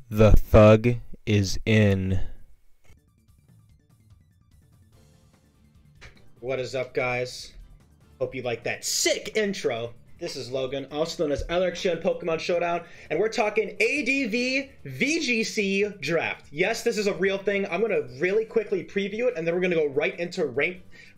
The thug is in. What is up, guys? Hope you like that sick intro. This is Logan, also known as Election Pokemon Showdown, and we're talking ADV VGC Draft. Yes, this is a real thing. I'm going to really quickly preview it, and then we're going to go right into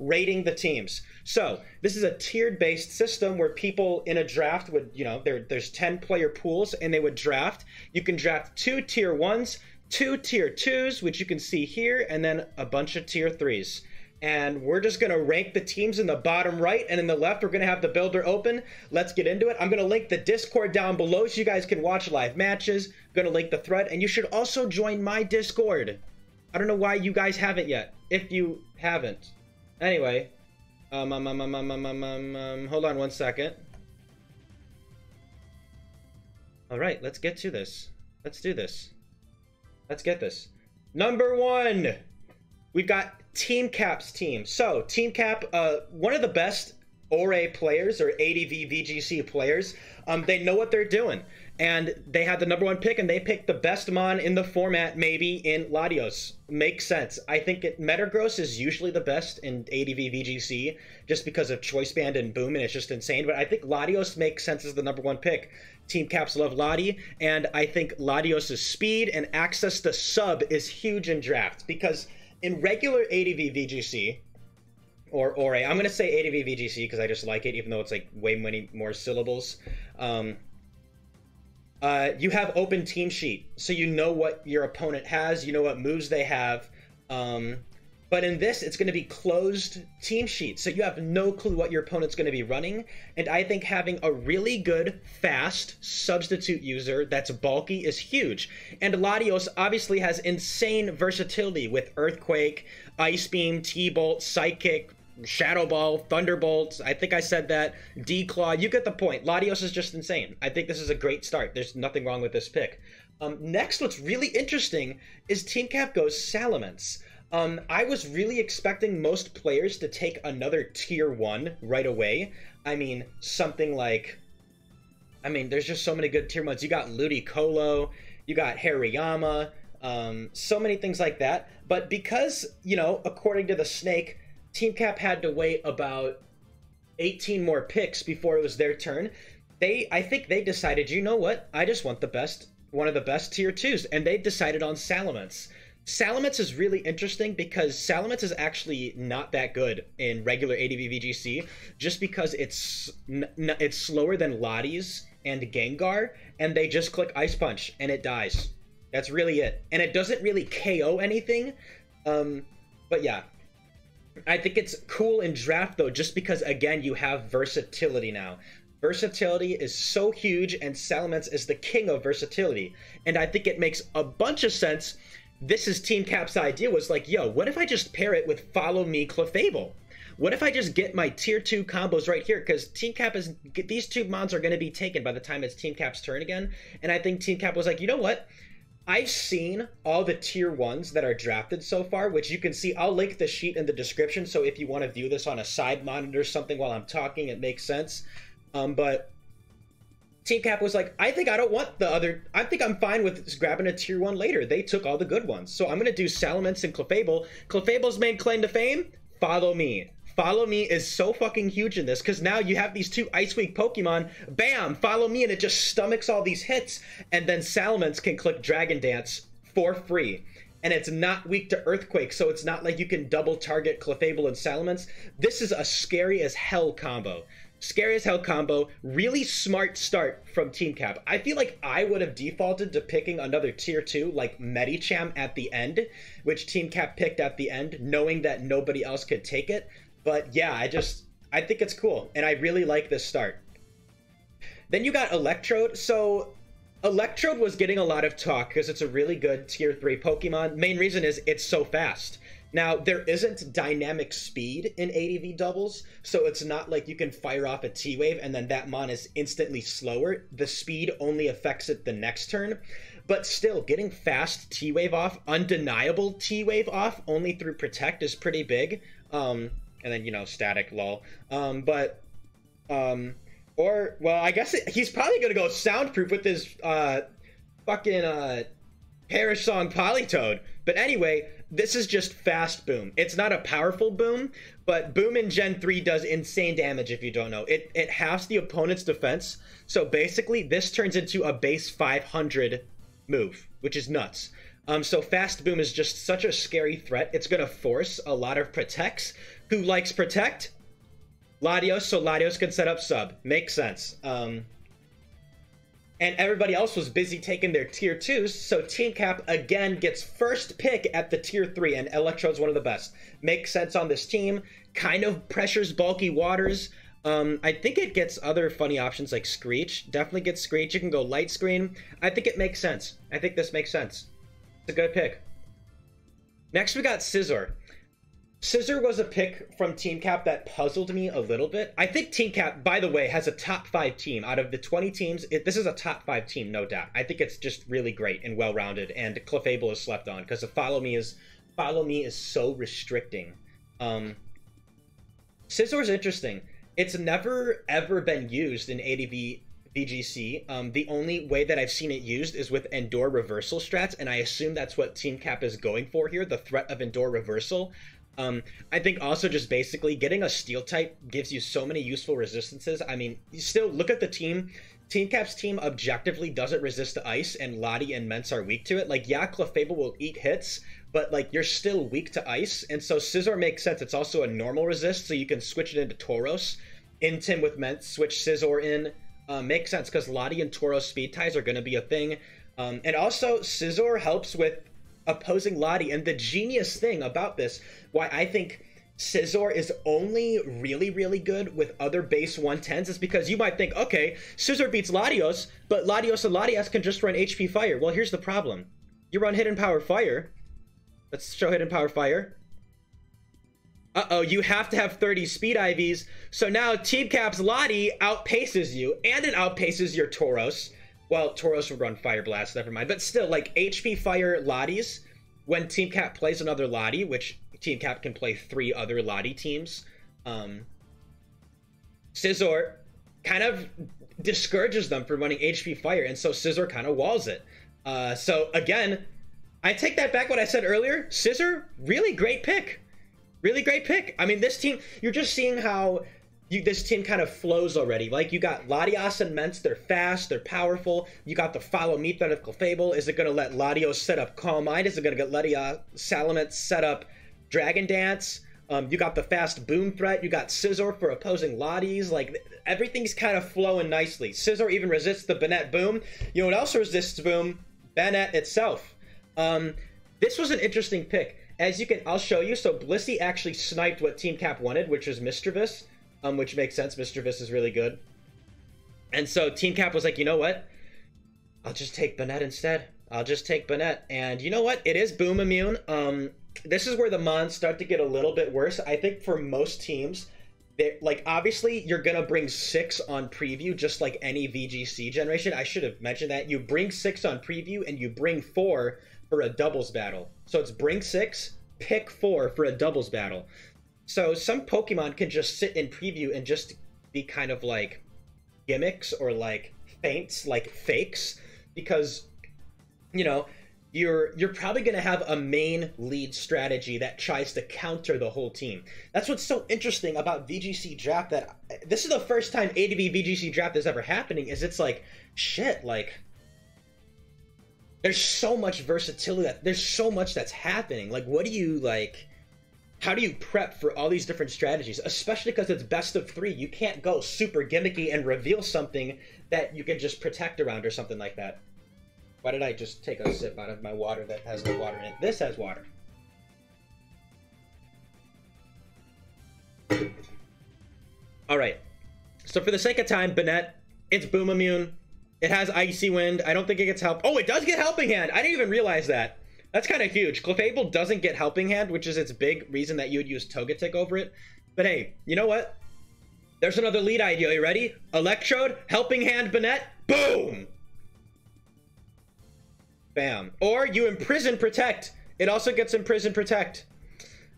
rating the teams. So, this is a tiered-based system where people in a draft would, there's 10-player pools, and they would draft. You can draft 2 tier 1s, 2 tier 2s, which you can see here, and then a bunch of tier 3s. And we're just going to rank the teams in the bottom right, and in the left we're going to have the builder open. Let's get into it. I'm going to link the Discord down below so you guys can watch live matches. I'm going to link the thread, and you should also join my Discord. I don't know why you guys haven't yet, if you haven't. Anyway, hold on one second. All right, let's get to this. Let's do this. Let's get this. Number 1, we've got TeamCap's team. So, TeamCap, one of the best ORA players, or ADV VGC players. They know what they're doing. And they had the number 1 pick, and they picked the best mon in the format, maybe, in Latios. Makes sense. I think Metagross is usually the best in ADV VGC, just because of Choice Band and Boom, and it's just insane. But I think Latios makes sense as the number 1 pick. TeamCaps love Lati, and I think Latios' speed and access to sub is huge in drafts, because in regular ADV VGC, or ORA, I'm going to say ADV VGC because I just like it, even though it's like way many more syllables. You have open team sheet, so you know what your opponent has, you know what moves they have. But in this, it's going to be closed team sheet, so you have no clue what your opponent's going to be running. And I think having a really good, fast substitute user that's bulky is huge. And Latios obviously has insane versatility with Earthquake, Ice Beam, T-Bolt, Psychic, Shadow Ball, Thunderbolt. I think I said that. D-Claw. You get the point. Latios is just insane. I think this is a great start. There's nothing wrong with this pick. Next, what's really interesting is TeamCap goes Salamence. I was really expecting most players to take another tier 1 right away. I mean, something like... there's just so many good tier 1s. You got Ludicolo, you got Hariyama, so many things like that. But because, according to the Snake, TeamCap had to wait about 18 more picks before it was their turn, I think they decided, you know what? I just want one of the best tier 2s, and they decided on Salamence. Salamence is really interesting because Salamence is actually not that good in regular ADV VGC, just because it's slower than Lati's and Gengar, and they just click Ice Punch and it dies. That's really it. And it doesn't really KO anything. But yeah. I think it's cool in draft though, just because again you have versatility now. Versatility is so huge, and Salamence is the king of versatility. And I think it makes a bunch of sense. This is TeamCap's idea, was like, yo, what if I just pair it with Follow Me Clefable? What if I just get my tier 2 combos right here? Because TeamCap is, these 2 mons are going to be taken by the time it's TeamCap's turn again. And I think TeamCap was like, you know what? I've seen all the tier 1s that are drafted so far, which you can see. I'll link the sheet in the description, so if you want to view this on a side monitor or something while I'm talking, it makes sense. But TeamCap was like, I think I don't want the other... I think I'm fine with just grabbing a tier 1 later. They took all the good ones. So I'm going to do Salamence and Clefable. Clefable's main claim to fame? Follow Me. Follow Me is so fucking huge in this, because now you have these 2 Ice Weak Pokemon. Bam! Follow Me, and it just stomachs all these hits. And then Salamence can click Dragon Dance for free. And it's not weak to Earthquake, so it's not like you can double target Clefable and Salamence. This is a scary as hell combo. Scary as hell combo. Really smart start from TeamCap. I feel like I would have defaulted to picking another tier 2 like Medicham at the end, which TeamCap picked at the end, knowing that nobody else could take it. But yeah, I think it's cool, and I really like this start. Then you got Electrode. So Electrode was getting a lot of talk because it's a really good tier 3 Pokemon. Main reason is it's so fast. Now, there isn't dynamic speed in ADV doubles, so it's not like you can fire off a T-Wave and then that mon is instantly slower. The speed only affects it the next turn. But still, getting fast T-Wave off, undeniable T-Wave off, only through Protect is pretty big. And then, static, lol. Or, well, I guess he's probably going to go Soundproof with his fucking Perish Song Polytoad. But anyway, this is just fast boom. It's not a powerful boom, but boom in Gen 3 does insane damage if you don't know. It halves the opponent's defense. So basically, this turns into a base 500 move, which is nuts. So fast boom is just such a scary threat. It's going to force a lot of protects. Who likes protect? Latios, so Latios can set up sub. Makes sense. And everybody else was busy taking their tier 2s, so TeamCap again gets first pick at the tier 3, and Electrode's one of the best. Makes sense on this team, kind of pressures bulky waters. I think it gets other funny options like Screech. Definitely gets Screech. You can go Light Screen. I think it makes sense. I think this makes sense. It's a good pick. Next we got Scizor. Scizor was a pick from TeamCap that puzzled me a little bit. I think TeamCap, by the way, has a top 5 team. Out of the 20 teams, this is a top 5 team, no doubt. I think it's just really great and well-rounded, and Clefable is slept on, because the Follow Me is so restricting. Scizor's interesting. It's never, ever been used in ADV VGC. The only way that I've seen it used is with Endure Reversal strats, and I assume that's what TeamCap is going for here, the threat of Endure Reversal. I think also just basically getting a Steel type gives you so many useful resistances. I mean, you still look at the team. TeamCap's team objectively doesn't resist to ice, and Lottie and Mence are weak to it. Like, yeah, Clefable will eat hits, but like you're still weak to ice, and so Scizor makes sense. It's also a normal resist, so you can switch it into Tauros. Intim with Mence, switch Scizor in. Makes sense because Lottie and Tauros speed ties are going to be a thing. And also, Scizor helps with opposing Lottie, and the genius thing about this, why I think Scizor is only really, really good with other base 110s is because you might think, okay, Scizor beats Latios, but Latios and Latias can just run HP Fire. Well, here's the problem. You run Hidden Power Fire. Let's show Hidden Power Fire. Uh-oh, you have to have 30 speed IVs, so now TeamCap's Lottie outpaces you, and it outpaces your Tauros. Well, Tauros would run Fire Blast, never mind. But still, like, HP Fire Lotties, when TeamCap plays another Lottie, which TeamCap can play 3 other Lottie teams, Scizor kind of discourages them from running HP Fire, and so Scizor kind of walls it. So, again, I take that back what I said earlier. Scizor, really great pick. Really great pick. I mean, this team, you're just seeing how this team kind of flows already. Like, you got Latios and Mence, they're fast, they're powerful. You got the Follow Me threat of Clefable. Is it going to let Latios set up Calm Mind? Is it going to get Salamence set up Dragon Dance? You got the fast Boom threat. You got Scizor for opposing Lotties. Like, everything's kind of flowing nicely. Scizor even resists the Banette Boom. You know what else resists Boom? Banette itself. This was an interesting pick. As you can, I'll show you. So Blisy actually sniped what TeamCap wanted, which was Mischievous. Which makes sense. Mischievous is really good. And so TeamCap was like, you know what? I'll just take Banette instead. I'll just take Banette. And you know what? It is Boom immune. This is where the mons start to get a little bit worse. I think for most teams, like, obviously, you're going to bring 6 on preview, just like any VGC generation. I should have mentioned that. You bring 6 on preview, and you bring 4 for a doubles battle. So it's bring 6, pick 4 for a doubles battle. So some Pokemon can just sit in preview and just be kind of like gimmicks or like feints, like fakes, because, you know, you're probably going to have a main lead strategy that tries to counter the whole team. That's what's so interesting about VGC Draft, that this is the first time ADV VGC Draft is ever happening, is it's like, shit, like, there's so much versatility, there's so much that's happening. Like, what do you, like, how do you prep for all these different strategies? Especially because it's best of 3. You can't go super gimmicky and reveal something that you can just protect around or something like that. Why did I just take a sip out of my water that has no water in it? This has water. Alright. So for the sake of time, Banette, it's Boom immune. It has Icy Wind. I don't think it gets help. Oh, it does get Helping Hand. I didn't even realize that. That's kind of huge. Clefable doesn't get Helping Hand, which is its big reason that you would use Togetic over it. But hey, you know what? There's another lead idea. You ready? Electrode, Helping Hand, Banette, boom! Bam. Or you Imprison Protect. It also gets Imprison Protect.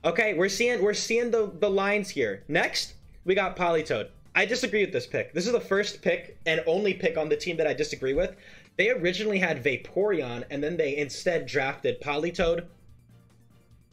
Okay, we're seeing the lines here. Next, we got Polytoad. I disagree with this pick. This is the first pick and only pick on the team that I disagree with. they originally had Vaporeon, and then they instead drafted Politoed.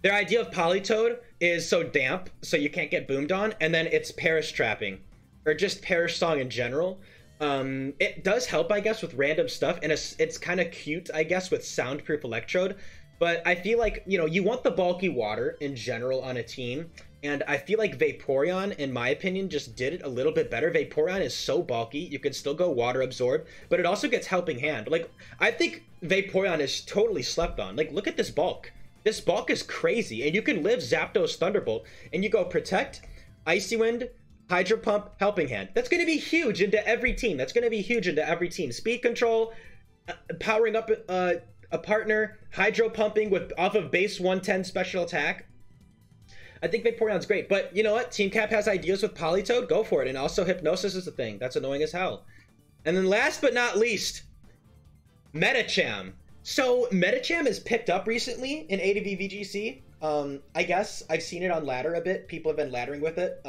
Their idea of Politoed is so damp, so you can't get boomed on, and then it's Perish Trapping, or just Perish Song in general. It does help, I guess, with random stuff, and it's kind of cute, I guess, with Soundproof Electrode. But I feel like, you know, you want the bulky water in general on a team, and I feel like Vaporeon, in my opinion, just did it a little bit better. Vaporeon is so bulky, you can still go water absorb, but it also gets Helping Hand. Like, I think Vaporeon is totally slept on. Like, look at this bulk. This bulk is crazy, and you can live Zapdos Thunderbolt, and you go Protect, Icy Wind, Hydro Pump, Helping Hand. That's going to be huge into every team. That's going to be huge into every team. Speed Control, powering up a partner, Hydro Pumping with off of base 110 special attack. I think Vaporeon's great, but you know what? TeamCap has ideas with Politoed. Go for it. And also Hypnosis is a thing. That's annoying as hell. And then last but not least, Medicham. So Medicham is picked up recently in ADV VGC. I guess I've seen it on ladder a bit. People have been laddering with it.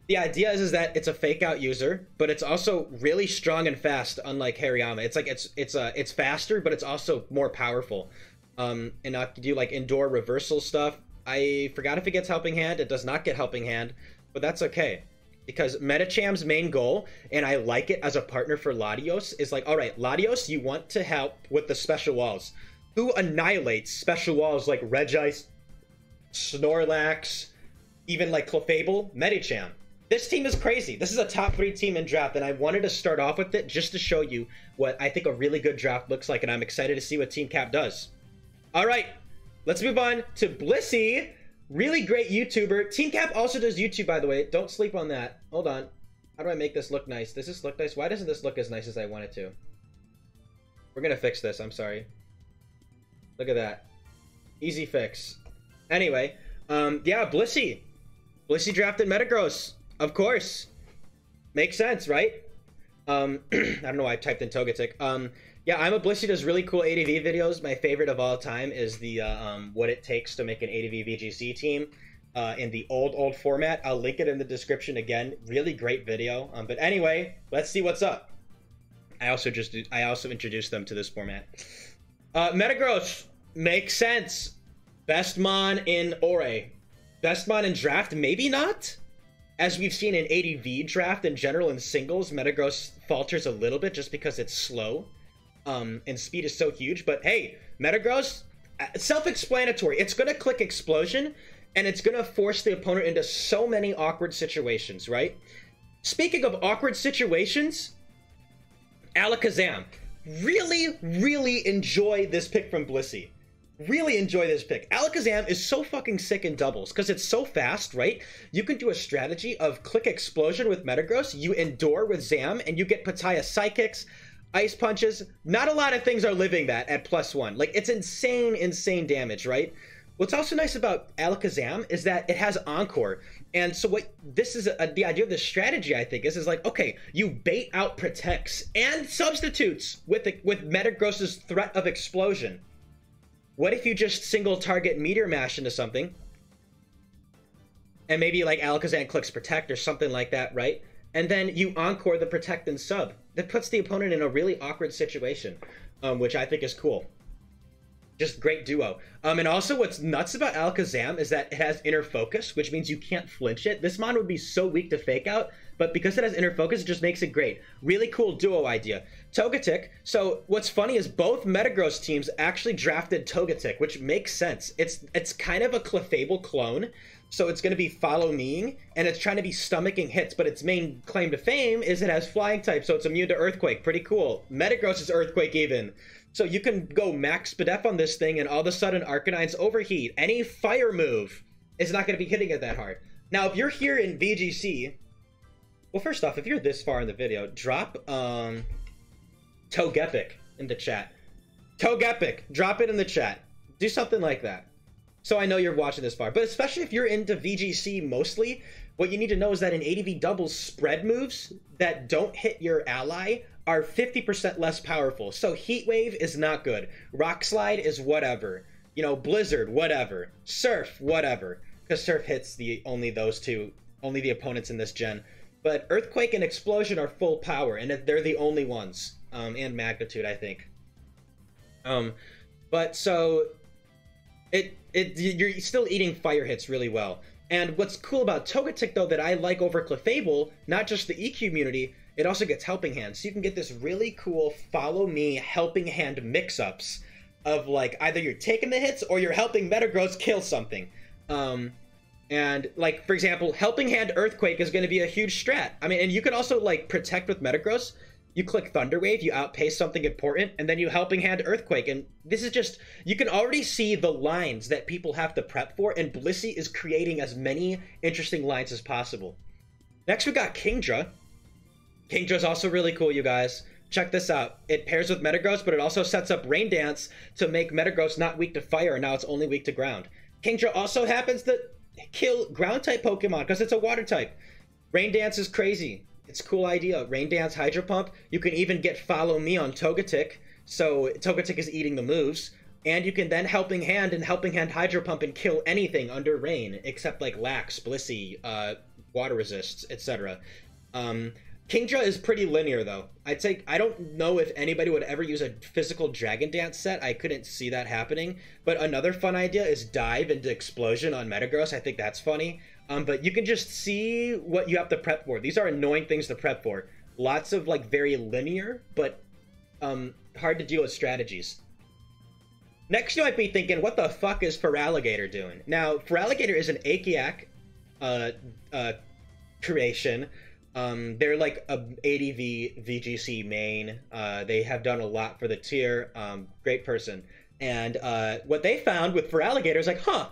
The idea is that it's a fake out user, but it's also really strong and fast, unlike Hariyama. It's like it's faster, but it's also more powerful. And not to do like indoor reversal stuff. I forgot if it gets Helping Hand. It does not get Helping Hand, but that's okay. Because Medicham's main goal, and I like it as a partner for Latios, is like, all right, Latios, you want to help with the special walls. Who annihilates special walls like Regice, Snorlax, even like Clefable? Medicham. This team is crazy. This is a top 3 team in draft, and I wanted to start off with it just to show you what I think a really good draft looks like, and I'm excited to see what TeamCap does. All right, let's move on to Blisy. Really great YouTuber. TeamCap also does YouTube, by the way. Don't sleep on that. Hold on. How do I make this look nice? Does this look nice? Why doesn't this look as nice as I want it to? We're going to fix this. I'm sorry. Look at that. Easy fix. Anyway, yeah, Blisy. Blisy drafted Metagross. Of course. Makes sense, right? I don't know why I typed in Togetic. Yeah, I'm a Blisy does really cool ADV videos. My favorite of all time is the what it takes to make an ADV VGC team in the old format. I'll link it in the description again. Really great video. But anyway, let's see what's up. I also introduced them to this format. Metagross makes sense. Best mon in Ore. Best mon in draft, maybe not. As we've seen in ADV draft in general in singles, Metagross falters a little bit just because it's slow. And speed is so huge, but hey, Metagross, self-explanatory. It's gonna click Explosion, and it's gonna force the opponent into so many awkward situations, right? Speaking of awkward situations, Alakazam. Really enjoy this pick from Blisy. Really enjoy this pick. Alakazam is so fucking sick in doubles because it's so fast, right? You can do a strategy of click Explosion with Metagross, you endure with Zam, and you get Pataya Psychics, Ice Punches. Not a lot of things are living that at +1. Like, it's insane damage, right? What's also nice about Alakazam is that it has Encore. And so what this is, the idea of this strategy, I think, is like, okay, you bait out Protects and Substitutes with Metagross's threat of Explosion. What if you just single target Meteor Mash into something? And maybe like Alakazam clicks Protect or something like that, right? And then you Encore the Protect and Sub. That puts the opponent in a really awkward situation, which I think is cool. Just great duo. And also what's nuts about Alakazam is that it has Inner Focus, which means you can't flinch it. This mon would be so weak to Fake Out, but because it has Inner Focus, it just makes it great. Really cool duo idea. Togetic. So what's funny is both Metagross teams actually drafted Togetic, which makes sense. It's kind of a Clefable clone, so it's going to be follow meing, and it's trying to be stomaching hits, but its main claim to fame is it has Flying type, so it's immune to Earthquake. Pretty cool. Metagross is Earthquake even. So you can go max Spadef on this thing, and all of a sudden Arcanine's Overheat. Any fire move is not going to be hitting it that hard. Now, if you're here in VGC, well, first off, if you're this far in the video, drop Togepic in the chat. Togepic, drop it in the chat. Do something like that. So I know you're watching this far. But especially if you're into VGC mostly, what you need to know is that in ADV doubles, spread moves that don't hit your ally are 50% less powerful. So Heat Wave is not good. Rock Slide is whatever. You know, Blizzard, whatever. Surf, whatever. Because Surf hits only those two, only the opponents in this gen. But Earthquake and Explosion are full power, and they're the only ones. and magnitude, I think. But so you're still eating fire hits really well. And what's cool about Togetic, though, that I like over Clefable, not just the EQ immunity, it also gets Helping Hand. So you can get this really cool Follow Me Helping Hand mix-ups of, like, either you're taking the hits or you're helping Metagross kill something. And, like, for example, Helping Hand Earthquake is going to be a huge strat. I mean, and you can also, like, protect with Metagross. You click Thunder Wave, you outpace something important, and then you Helping Hand Earthquake. And this is just, you can already see the lines that people have to prep for, and Blisy is creating as many interesting lines as possible. Next, we got Kingdra. Kingdra's also really cool, you guys. Check this out. It pairs with Metagross, but it also sets up Rain Dance to make Metagross not weak to fire, and now it's only weak to ground. Kingdra also happens to kill ground-type Pokemon, because it's a water type. Rain Dance is crazy. It's a cool idea. Rain Dance, Hydro Pump. You can even get Follow Me on Togetic, so Togetic is eating the moves. And you can then Helping Hand and Helping Hand Hydro Pump and kill anything under Rain, except like Lax, Blisy, Water Resists, etc. Kingdra is pretty linear, though. I'd say, I don't know if anybody would ever use a physical Dragon Dance set. I couldn't see that happening. But another fun idea is Dive into Explosion on Metagross. I think that's funny. But you can just see what you have to prep for. These are annoying things to prep for. Lots of, like, very linear, but hard to deal with strategies. Next, you might be thinking, what the fuck is Feraligatr doing? Now, Feraligatr is an Akiak creation. They're like a ADV VGC main. They have done a lot for the tier. Great person. And what they found with Feraligatr is like, huh,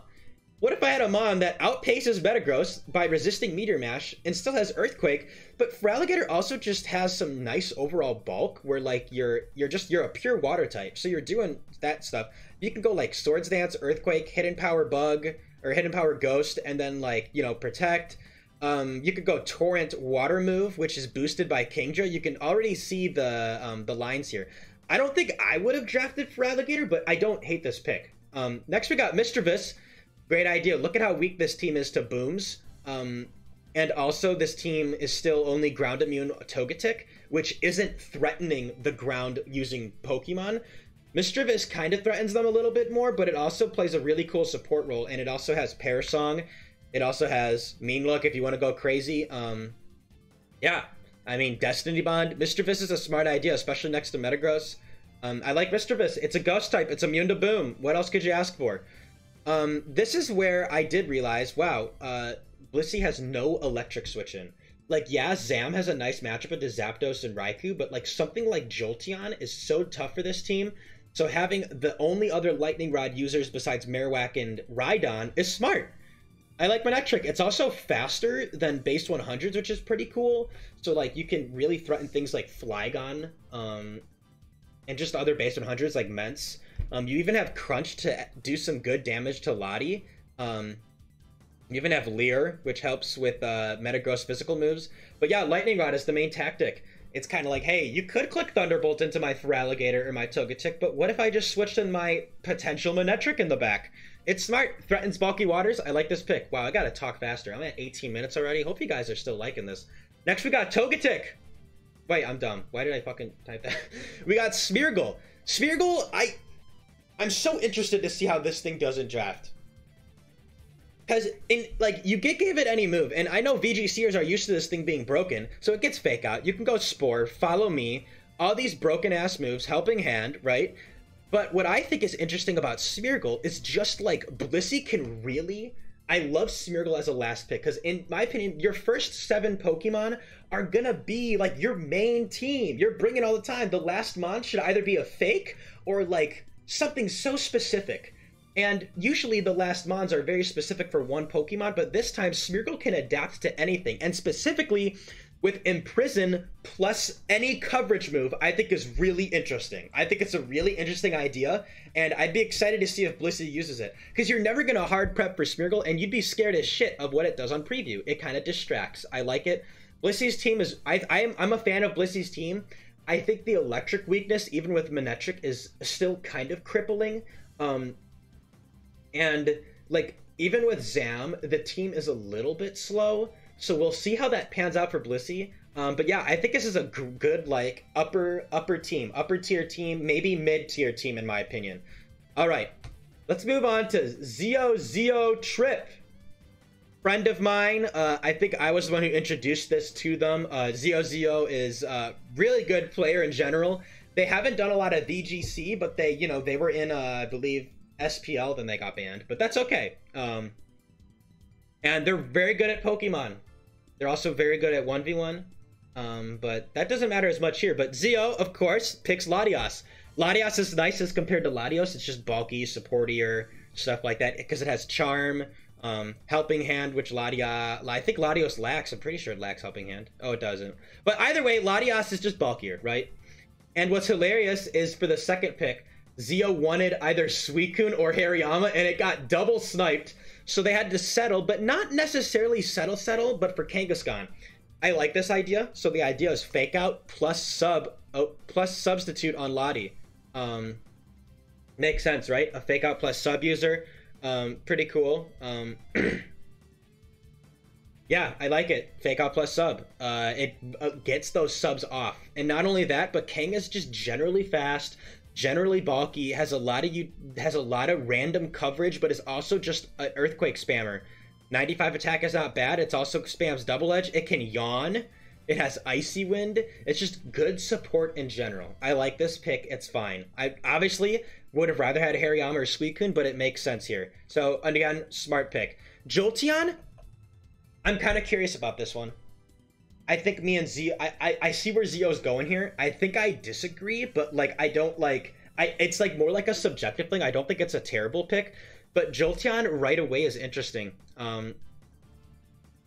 what if I had a mon that outpaces Metagross by resisting Meteor Mash and still has Earthquake, but Feraligatr also just has some nice overall bulk where, like, you're a pure water type, so you're doing that stuff. You can go like Swords Dance, Earthquake, Hidden Power Bug, or Hidden Power Ghost, and then, like, you know, Protect. You could go Torrent Water move, which is boosted by Kingdra. You can already see the lines here. I don't think I would have drafted Feraligatr, but I don't hate this pick. Next we got Mischievous. Great idea. Look at how weak this team is to booms. And also this team is still only ground immune Togetic, which isn't threatening the ground using Pokemon. Mischievous kind of threatens them a little bit more, but it also plays a really cool support role, and it also has Pear Song. It also has Mean Look if you want to go crazy. Yeah, I mean, Destiny Bond. Mischievous is a smart idea, especially next to Metagross. I like Mischievous. It's a ghost type. It's immune to Boom. What else could you ask for? This is where I did realize, wow, Blisy has no electric switch in. Like, yeah, Zam has a nice matchup with the Zapdos and Raikou, but, like, something like Jolteon is so tough for this team. So having the only other Lightning Rod users besides Marowak and Rhydon is smart. I like Manectric. It's also faster than base 100s, which is pretty cool. So, like, you can really threaten things like Flygon, and just other base 100s like Mence. You even have Crunch to do some good damage to Lottie. You even have Leer, which helps with Metagross physical moves. But yeah, Lightning Rod is the main tactic. It's kind of like, hey, you could click Thunderbolt into my Feraligatr or my Togetic, but what if I just switched in my potential Manectric in the back? It's smart. Threatens bulky waters. I like this pick. Wow, I gotta talk faster. I'm at 18 minutes already. Hope you guys are still liking this. Next, we got Togetic. Wait, I'm dumb. Why did I fucking type that? We got Smeargle. Smeargle, I'm so interested to see how this thing does in draft. Because, you give it any move, and I know VGCers are used to this thing being broken, so it gets Fake Out. You can go Spore, Follow Me, all these broken-ass moves, Helping Hand, right? But what I think is interesting about Smeargle is just, like, Blisy can really... I love Smeargle as a last pick, because in my opinion, your first 7 Pokemon are gonna be, like, your main team. You're bringing all the time. The last mon should either be a fake or, like, something so specific. And usually the last mons are very specific for one Pokemon, but this time Smeargle can adapt to anything. And specifically with Imprison plus any coverage move, I think is really interesting. I think it's a really interesting idea, and I'd be excited to see if Blisy uses it. Because you're never going to hard prep for Smeargle, and you'd be scared as shit of what it does on preview. It kind of distracts. I like it. Blisy's team is... I'm a fan of Blisy's team. I think the electric weakness, even with Manectric, is still kind of crippling. And, like, even with Zam, the team is a little bit slow. So we'll see how that pans out for Blisy. But yeah, I think this is a good like upper tier team, maybe mid tier team in my opinion. All right, let's move on to Zioziotrip. Friend of mine, I think I was the one who introduced this to them. Ziozio is a really good player in general. They haven't done a lot of VGC, but they, you know, they were in, I believe, SPL, then they got banned. But that's okay. And they're very good at Pokemon. They're also very good at 1v1. But that doesn't matter as much here. But Zio, of course, picks Latios. Latios is nice as compared to Latios. It's just bulky, supportier, stuff like that. Because it has Charm, Helping Hand, which I think Latios lacks. I'm pretty sure it lacks Helping Hand. Oh, it doesn't. But either way, Latios is just bulkier, right? And what's hilarious is for the second pick, Zio wanted either Suicune or Hariyama, and it got double sniped. So they had to settle, but not necessarily settle, but for Kangaskhan. I like this idea. So the idea is fake out plus substitute on Lottie. Makes sense, right? A fake out plus sub user. Pretty cool. Yeah, I like it. Fake out plus sub. It gets those subs off. And not only that, but Kang is just generally fast, generally bulky, has a lot of random coverage, but is also just an earthquake spammer. 95 attack is not bad. It's also spams double edge. It can yawn. It has icy wind. It's just good support in general. I like this pick. It's fine. I obviously would have rather had Hariyama or Suicune, but it makes sense here. So again, smart pick. Jolteon, I'm kind of curious about this one. I think me and Zio, I see where Zio's going here. I think I disagree, but like I don't like, it's like more like a subjective thing. I don't think it's a terrible pick, but Jolteon right away is interesting.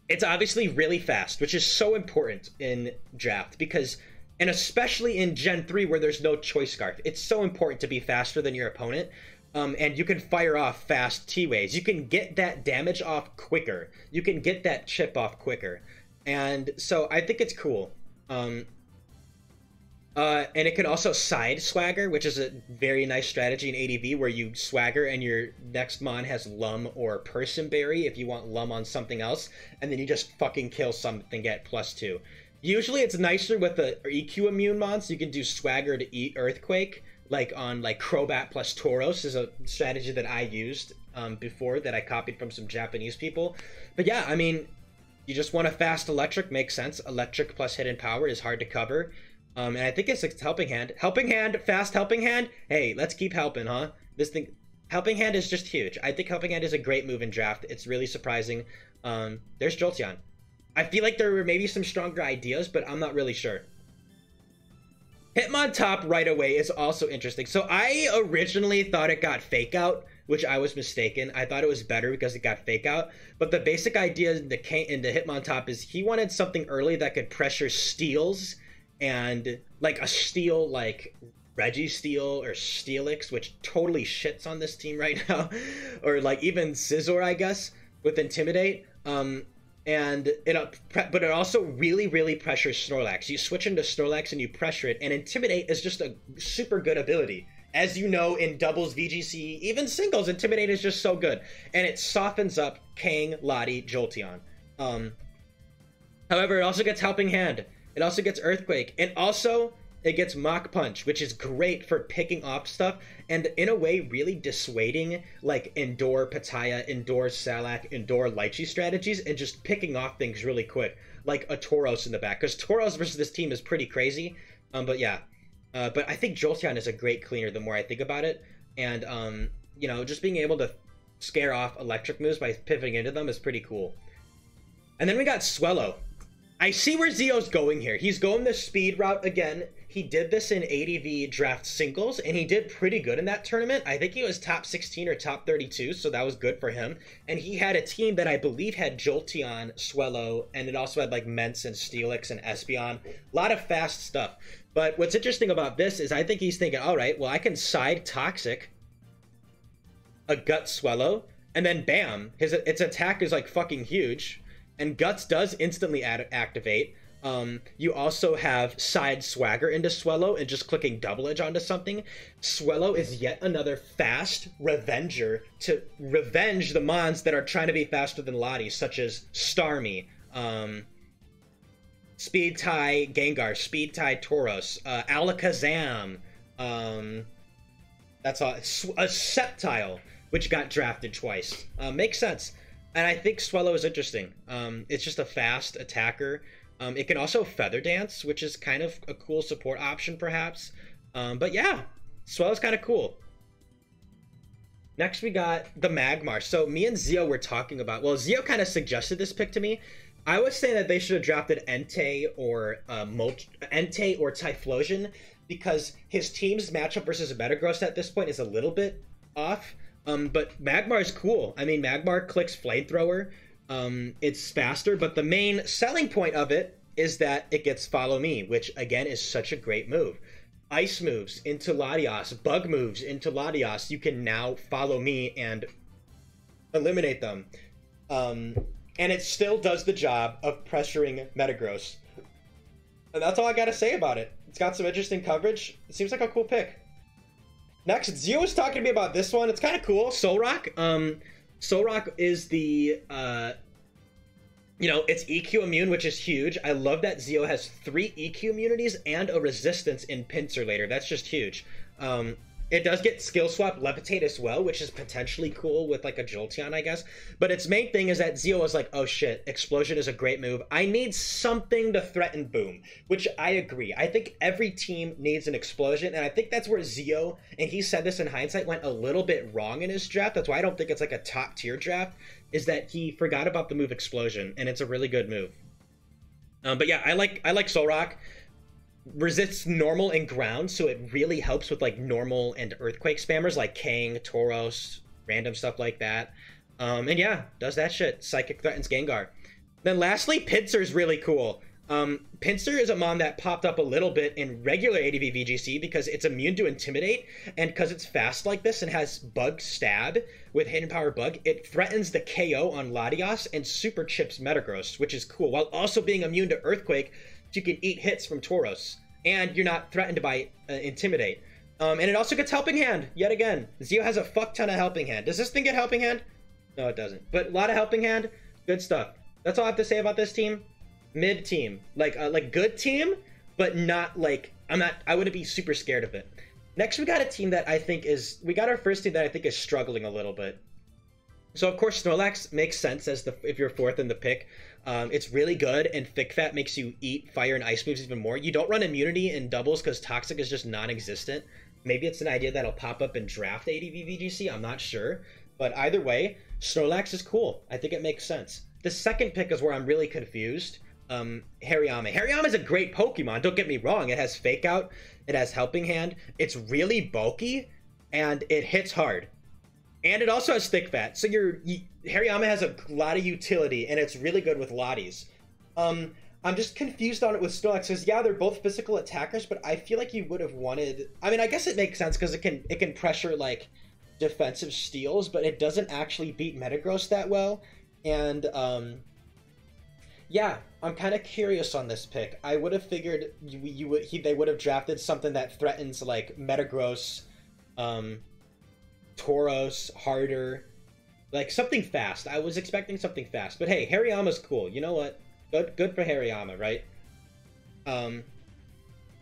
It's obviously really fast, which is so important in draft because, and especially in Gen 3 where there's no choice scarf, it's so important to be faster than your opponent. And you can fire off fast T-Ways. You can get that damage off quicker. You can get that chip off quicker. And so I think it's cool. And it can also side swagger, which is a very nice strategy in ADV where you swagger and your next mon has Lum or Person Berry if you want Lum on something else. And then you just fucking kill something, get +2. Usually it's nicer with the EQ immune mons. You can do swagger to eat Earthquake. Like on like Crobat plus Tauros is a strategy that I used before that I copied from some Japanese people. But yeah, I mean, you just want a fast electric, makes sense. Electric plus hidden power is hard to cover. And I think it's Helping Hand. Helping Hand, fast Helping Hand. Hey, let's keep helping, huh? This thing, Helping Hand is just huge. I think Helping Hand is a great move in draft. It's really surprising. There's Jolteon. I feel like there were maybe some stronger ideas, but I'm not really sure. Hitmontop right away is also interesting. So I originally thought it got Fake Out, which I was mistaken. I thought it was better because it got Fake Out. But the basic idea in the Hitmontop is he wanted something early that could pressure steals and like a steal like Registeel or Steelix, which totally shits on this team right now. Or like even Scizor, I guess, with Intimidate. And but it also really pressures Snorlax. You switch into Snorlax and you pressure it, and Intimidate is just a super good ability. As you know, in doubles, VGC, even singles, Intimidate is just so good. And it softens up Kang, Lottie, Jolteon. However, it also gets Helping Hand. It also gets Earthquake. And also, it gets Mach Punch, which is great for picking off stuff and in a way really dissuading like indoor Pattaya, indoor Salak, indoor Lychee strategies and just picking off things really quick, like a Tauros in the back. Because Tauros versus this team is pretty crazy. But yeah. But I think Jolteon is a great cleaner the more I think about it. And, you know, just being able to scare off electric moves by pivoting into them is pretty cool. And then we got Swellow. I see where Zio's going here. He's going the speed route again. He did this in ADV Draft singles, and he did pretty good in that tournament. I think he was top 16 or top 32, so that was good for him. And he had a team that I believe had Jolteon, Swellow, and it also had like Mence and Steelix and Espeon. A lot of fast stuff. But what's interesting about this is I think he's thinking, all right, well, I can side Toxic, a Gut Swellow, and then bam, its attack is like fucking huge. And Guts does instantly activate. You also have side Swagger into Swellow and just clicking double edge onto something. Swellow is yet another fast revenger to revenge the mons that are trying to be faster than Lottie, such as Starmie, Speed Tie Gengar, Speed Tie Tauros, Alakazam. That's a Sceptile, which got drafted twice. Makes sense. And I think Swellow is interesting. It's just a fast attacker. It can also Feather Dance, which is kind of a cool support option, perhaps. But yeah, Swellow's kind of cool. Next, we got the Magmar. So me and Zio were talking about... Well, Zio kind of suggested this pick to me. I was saying that they should have drafted Entei or Typhlosion, because his team's matchup versus Metagross at this point is a little bit off. But Magmar is cool. I mean, Magmar clicks Flamethrower. It's faster, but the main selling point of it is that it gets Follow Me, which, again, is such a great move. Ice moves into Latios, Bug moves into Latios. You can now Follow Me and eliminate them. And it still does the job of pressuring Metagross. And that's all I gotta say about it. It's got some interesting coverage. It seems like a cool pick. Next, Zio was talking to me about this one. It's kind of cool. Solrock. Solrock is the, it's EQ immune, which is huge. I love that Zio has 3 EQ immunities and a resistance in Pinsir later. That's just huge. It does get skill swap Levitate as well, which is potentially cool with like a Jolteon, I guess. But its main thing is that Zio is like, oh shit, Explosion is a great move. I need something to threaten Boom, which I agree. I think every team needs an Explosion, and I think that's where Zio, and he said this in hindsight, went a little bit wrong in his draft. That's why I don't think it's like a top tier draft, is that he forgot about the move Explosion, and it's a really good move. But yeah, I like Solrock. Resists normal and ground, so it really helps with like normal and earthquake spammers like Kang, Tauros, random stuff like that. And yeah, does that shit. Psychic threatens Gengar. Then lastly, Pinsir is really cool. Pinsir is a mon that popped up a little bit in regular ADV VGC because it's immune to Intimidate, and because it's fast like this and has Bug Stab with Hidden Power Bug, it threatens the KO on Latios and super chips Metagross, which is cool, while also being immune to Earthquake. You can eat hits from Tauros, and you're not threatened by Intimidate. And it also gets Helping Hand, yet again. Zio has a fuck ton of Helping Hand. Does this thing get Helping Hand? No, it doesn't. But a lot of Helping Hand, good stuff. That's all I have to say about this team. Mid team, like good team, but not like, I wouldn't be super scared of it. Next, we got a team that I think we got our first team that I think is struggling a little bit. So of course Snorlax makes sense as if you're 4th in the pick. It's really good, and Thick Fat makes you eat fire and ice moves even more. You don't run immunity in doubles because Toxic is just non-existent. Maybe it's an idea that'll pop up in draft ADV VGC, I'm not sure. But either way, Snorlax is cool. I think it makes sense. The second pick is where I'm really confused. Hariyama. Hariyama is a great Pokemon, don't get me wrong. It has Fake Out, it has Helping Hand, it's really bulky, and it hits hard. And it also has Thick Fat, so Hariyama has a lot of utility, and it's really good with Lotties. I'm just confused on it with Snorlax, because yeah, they're both physical attackers, but I feel like you would have wanted... I mean, I guess it makes sense, because it can pressure, like, defensive steals, but it doesn't actually beat Metagross that well, and, yeah, I'm kind of curious on this pick. I would have figured they would have drafted something that threatens, like, Metagross, Tauros harder, like something fast. I was expecting something fast, but hey, Hariyama's cool. You know what? Good for Hariyama, right?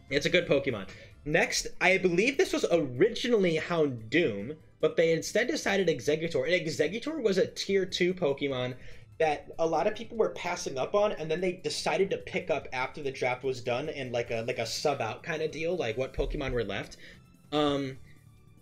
It's a good Pokemon. Next, I believe this was originally Houndoom, but they instead decided Exeggutor. And Exeggutor was a tier 2 Pokemon that a lot of people were passing up on, and then they decided to pick up after the draft was done in like a sub out kind of deal, like what Pokemon were left.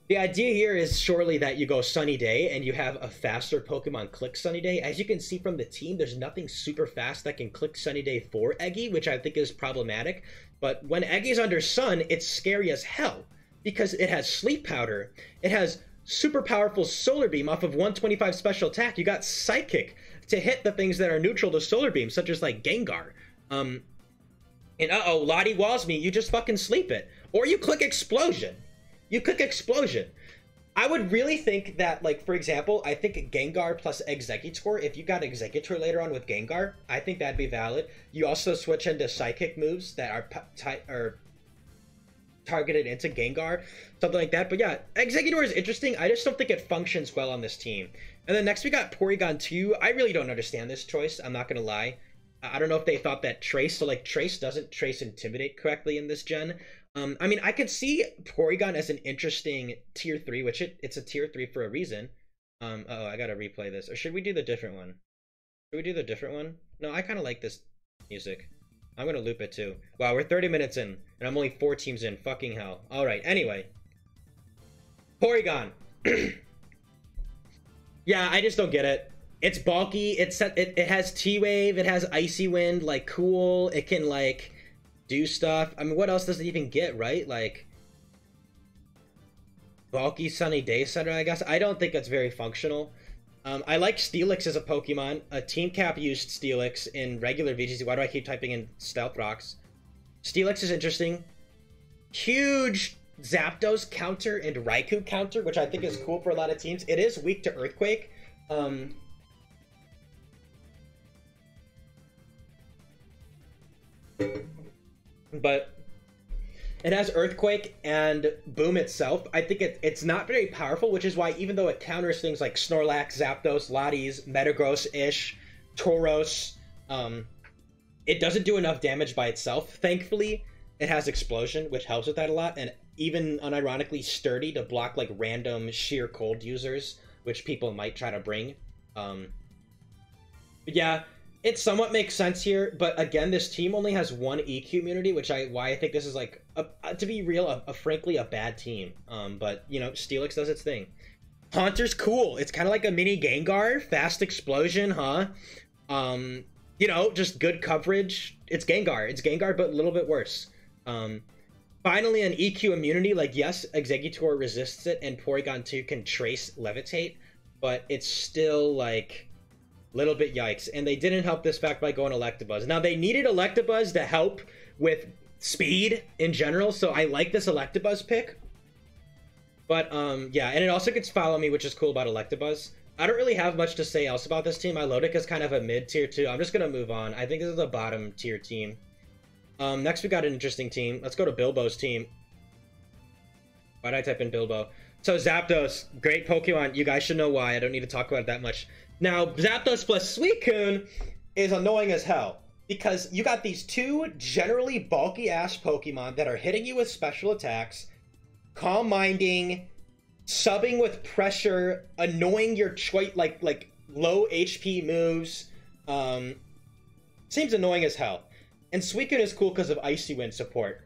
The idea here is surely that you go Sunny Day and you have a faster Pokemon click Sunny Day. As you can see from the team, there's nothing super fast that can click Sunny Day for Eggy, which I think is problematic. But when Eggy's under Sun, it's scary as hell because it has Sleep Powder. It has super powerful Solar Beam off of 125 special attack. You got Psychic to hit the things that are neutral to Solar Beam, such as like Gengar. And uh-oh, Lottie walls me, you just fucking sleep it. Or you click Explosion. You click Explosion. I would really think that, like, for example, I think Gengar plus Exeggutor, if you got Exeggutor later on with Gengar, I think that'd be valid. You also switch into Psychic moves that are targeted into Gengar, something like that. But yeah, Exeggutor is interesting. I just don't think it functions well on this team. And then next we got Porygon 2. I really don't understand this choice, I'm not going to lie. I don't know if they thought that Trace, so like Trace doesn't Trace Intimidate correctly in this gen. I mean, I could see Porygon as an interesting tier 3, which it's a tier 3 for a reason. Oh, I gotta replay this. Or should we do the different one? Should we do the different one? No, I kind of like this music. I'm gonna loop it too. Wow, we're 30 minutes in, and I'm only 4 teams in. Fucking hell. Alright, anyway. Porygon. Yeah, I just don't get it. It's bulky, it has T-Wave, it has Icy Wind, like, cool. It can, like, do stuff. I mean, what else does it even get, right? Like, bulky Sunny Day Setter, I guess. I don't think it's very functional. I like Steelix as a Pokemon. TeamCap used Steelix in regular VGC. Why do I keep typing in Stealth Rocks? Steelix is interesting. Huge Zapdos counter and Raikou counter, which I think is cool for a lot of teams. It is weak to Earthquake. But it has Earthquake and Boom itself. I think it's not very powerful, which is why even though it counters things like Snorlax, Zapdos, Latias, Metagross-ish, Tauros, it doesn't do enough damage by itself. Thankfully, it has Explosion, which helps with that a lot, and even unironically sturdy to block like random sheer cold users, which people might try to bring. But yeah, it somewhat makes sense here, but again, this team only has 1 EQ immunity, which why I think this is like, to be real, frankly a bad team. But you know, Steelix does its thing. Haunter's cool. It's kind of like a mini Gengar, fast explosion, huh? You know, just good coverage. It's Gengar, but a little bit worse. Finally, an EQ immunity. Like, yes, Exeggutor resists it, and Porygon 2 can Trace Levitate, but it's still like little bit yikes. And they didn't help this fact by going Electabuzz. Now, they needed Electabuzz to help with speed in general, so I like this Electabuzz pick. But, yeah, and it also gets Follow Me, which is cool about Electabuzz. I don't really have much to say else about this team. Milotic is kind of a mid-tier 2. I'm just going to move on. I think this is a bottom-tier team. Next, we got an interesting team. Let's go to Bilbo's team. Why did I type in Bilbo? So, Zapdos, great Pokemon. You guys should know why. I don't need to talk about it that much. Now, Zapdos plus Suicune is annoying as hell, because you got these 2 generally bulky-ass Pokemon that are hitting you with special attacks, Calm Minding, subbing with pressure, annoying your choice, like low HP moves. Seems annoying as hell. And Suicune is cool because of Icy Wind support.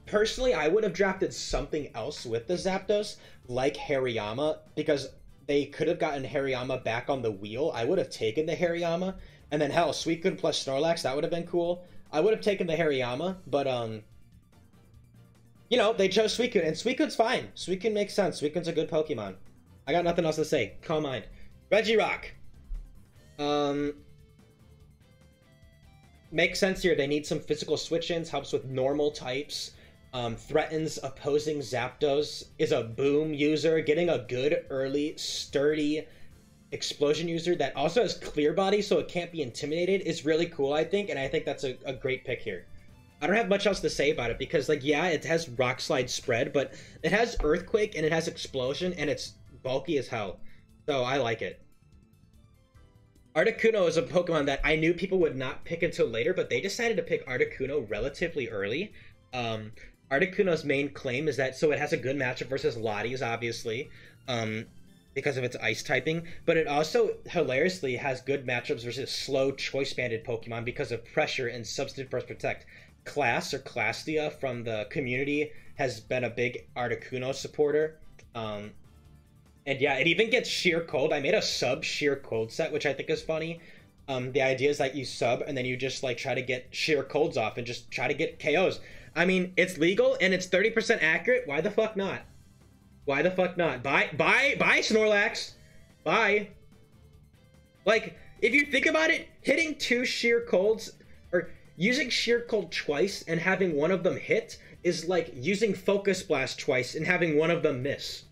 Personally, I would have drafted something else with the Zapdos, like Hariyama, because they could have gotten Hariyama back on the wheel. I would have taken the Hariyama, and then hell, Suicune plus Snorlax, that would have been cool. I would have taken the Hariyama, but you know, they chose Suicune, and Suicune's fine. Suicune makes sense. Suicune's a good Pokemon. I got nothing else to say. Calm mind. Regirock. Makes sense here. They need some physical switch-ins. Helps with normal types. Threatens opposing Zapdos. Is a Boom user. Getting a good, early, sturdy Explosion user that also has Clear Body, so it can't be intimidated, is really cool, I think, and I think that's a great pick here. I don't have much else to say about it because, like, yeah, it has Rock Slide spread, but it has Earthquake and it has Explosion and it's bulky as hell. So I like it. Articuno is a Pokemon that I knew people would not pick until later, but they decided to pick Articuno relatively early. Articuno's main claim is that, so it has a good matchup versus Latias, obviously, because of its ice typing, but it also hilariously has good matchups versus slow choice-banded Pokemon because of pressure and Substitute First Protect. Class, or Clastia, from the community has been a big Articuno supporter. And yeah, it even gets Sheer Cold. I made a sub Sheer Cold set, which I think is funny. The idea is that you sub and then you just like try to get Sheer Colds off and just try to get KOs. I mean, it's legal and it's 30% accurate. Why the fuck not? Why the fuck not? Bye, Snorlax. Bye. Like, if you think about it, hitting 2 Sheer Colds, or using Sheer Cold twice and having one of them hit, is like using Focus Blast twice and having one of them miss.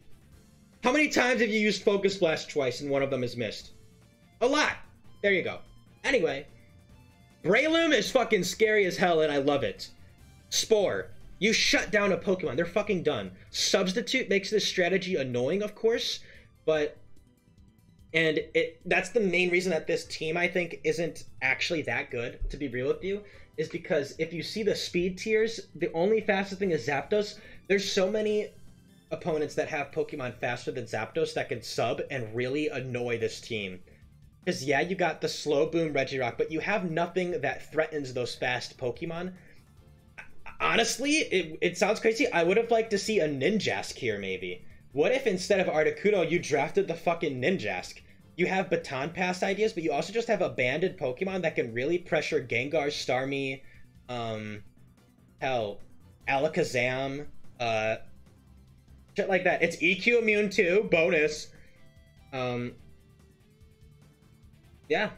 How many times have you used Focus Blast twice and one of them is missed? A lot. There you go. Anyway, Breloom is fucking scary as hell and I love it. Spore. You shut down a Pokemon. They're fucking done. Substitute makes this strategy annoying, of course, but And that's the main reason that this team, I think, isn't actually that good, to be real with you, is because if you see the speed tiers, the only fastest thing is Zapdos. There's so many opponents that have Pokemon faster than Zapdos that can sub and really annoy this team. Because, yeah, you got the slow boom Regirock, but you have nothing that threatens those fast Pokemon. Honestly, it sounds crazy. I would have liked to see a Ninjask here, maybe. What if instead of Articuno, you drafted the fucking Ninjask? You have Baton Pass ideas, but you also just have abandoned Pokemon that can really pressure Gengar, Starmie, hell, Alakazam, shit like that. It's EQ immune too, bonus. Yeah.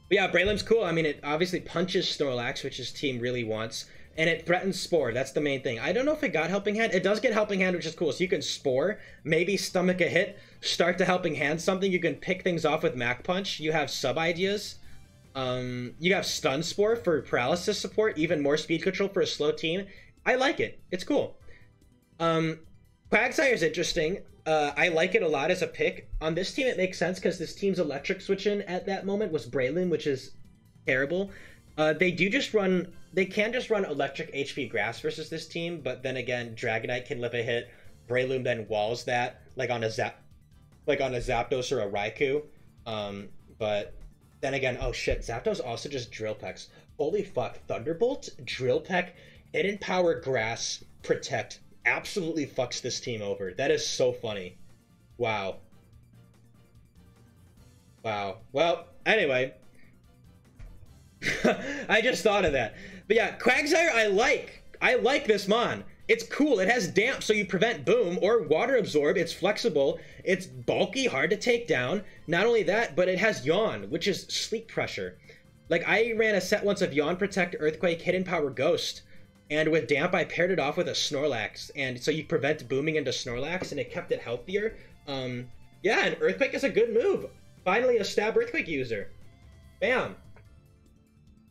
But yeah, Breloom's cool. I mean, it obviously punches Snorlax, which his team really wants. And it threatens Spore. That's the main thing. I don't know if it got Helping Hand. It does get Helping Hand, which is cool. So you can Spore, maybe stomach a hit, start to Helping Hand something. You can pick things off with Mach Punch. You have sub ideas. You have Stun Spore for paralysis support. Even more speed control for a slow team. I like it. It's cool. Quagsire is interesting. I like it a lot as a pick. On this team, it makes sense because this team's electric switch-in at that moment was Breloom, which is terrible. They can just run electric HP grass versus this team, but then again, Dragonite can live a hit. Breloom then walls that, like on a Zapdos or a Raikou. But then again, oh shit, Zapdos also just Drill Pecks. Holy fuck, Thunderbolt, Drill Peck, Hidden Power Grass, Protect. Absolutely fucks this team over. That is so funny. Wow. Wow. Well, anyway. I just thought of that. But yeah, Quagsire I like this mon. It's cool. It has Damp, so you prevent Boom or Water Absorb. It's flexible. It's bulky, hard to take down. Not only that, but it has Yawn, which is Sleep Pressure. Like, I ran a set once of Yawn, Protect, Earthquake, Hidden Power, Ghost. And with Damp, I paired it off with a Snorlax. And so you prevent booming into Snorlax, and it kept it healthier. Yeah, and Earthquake is a good move. Finally, a stab Earthquake user. Bam.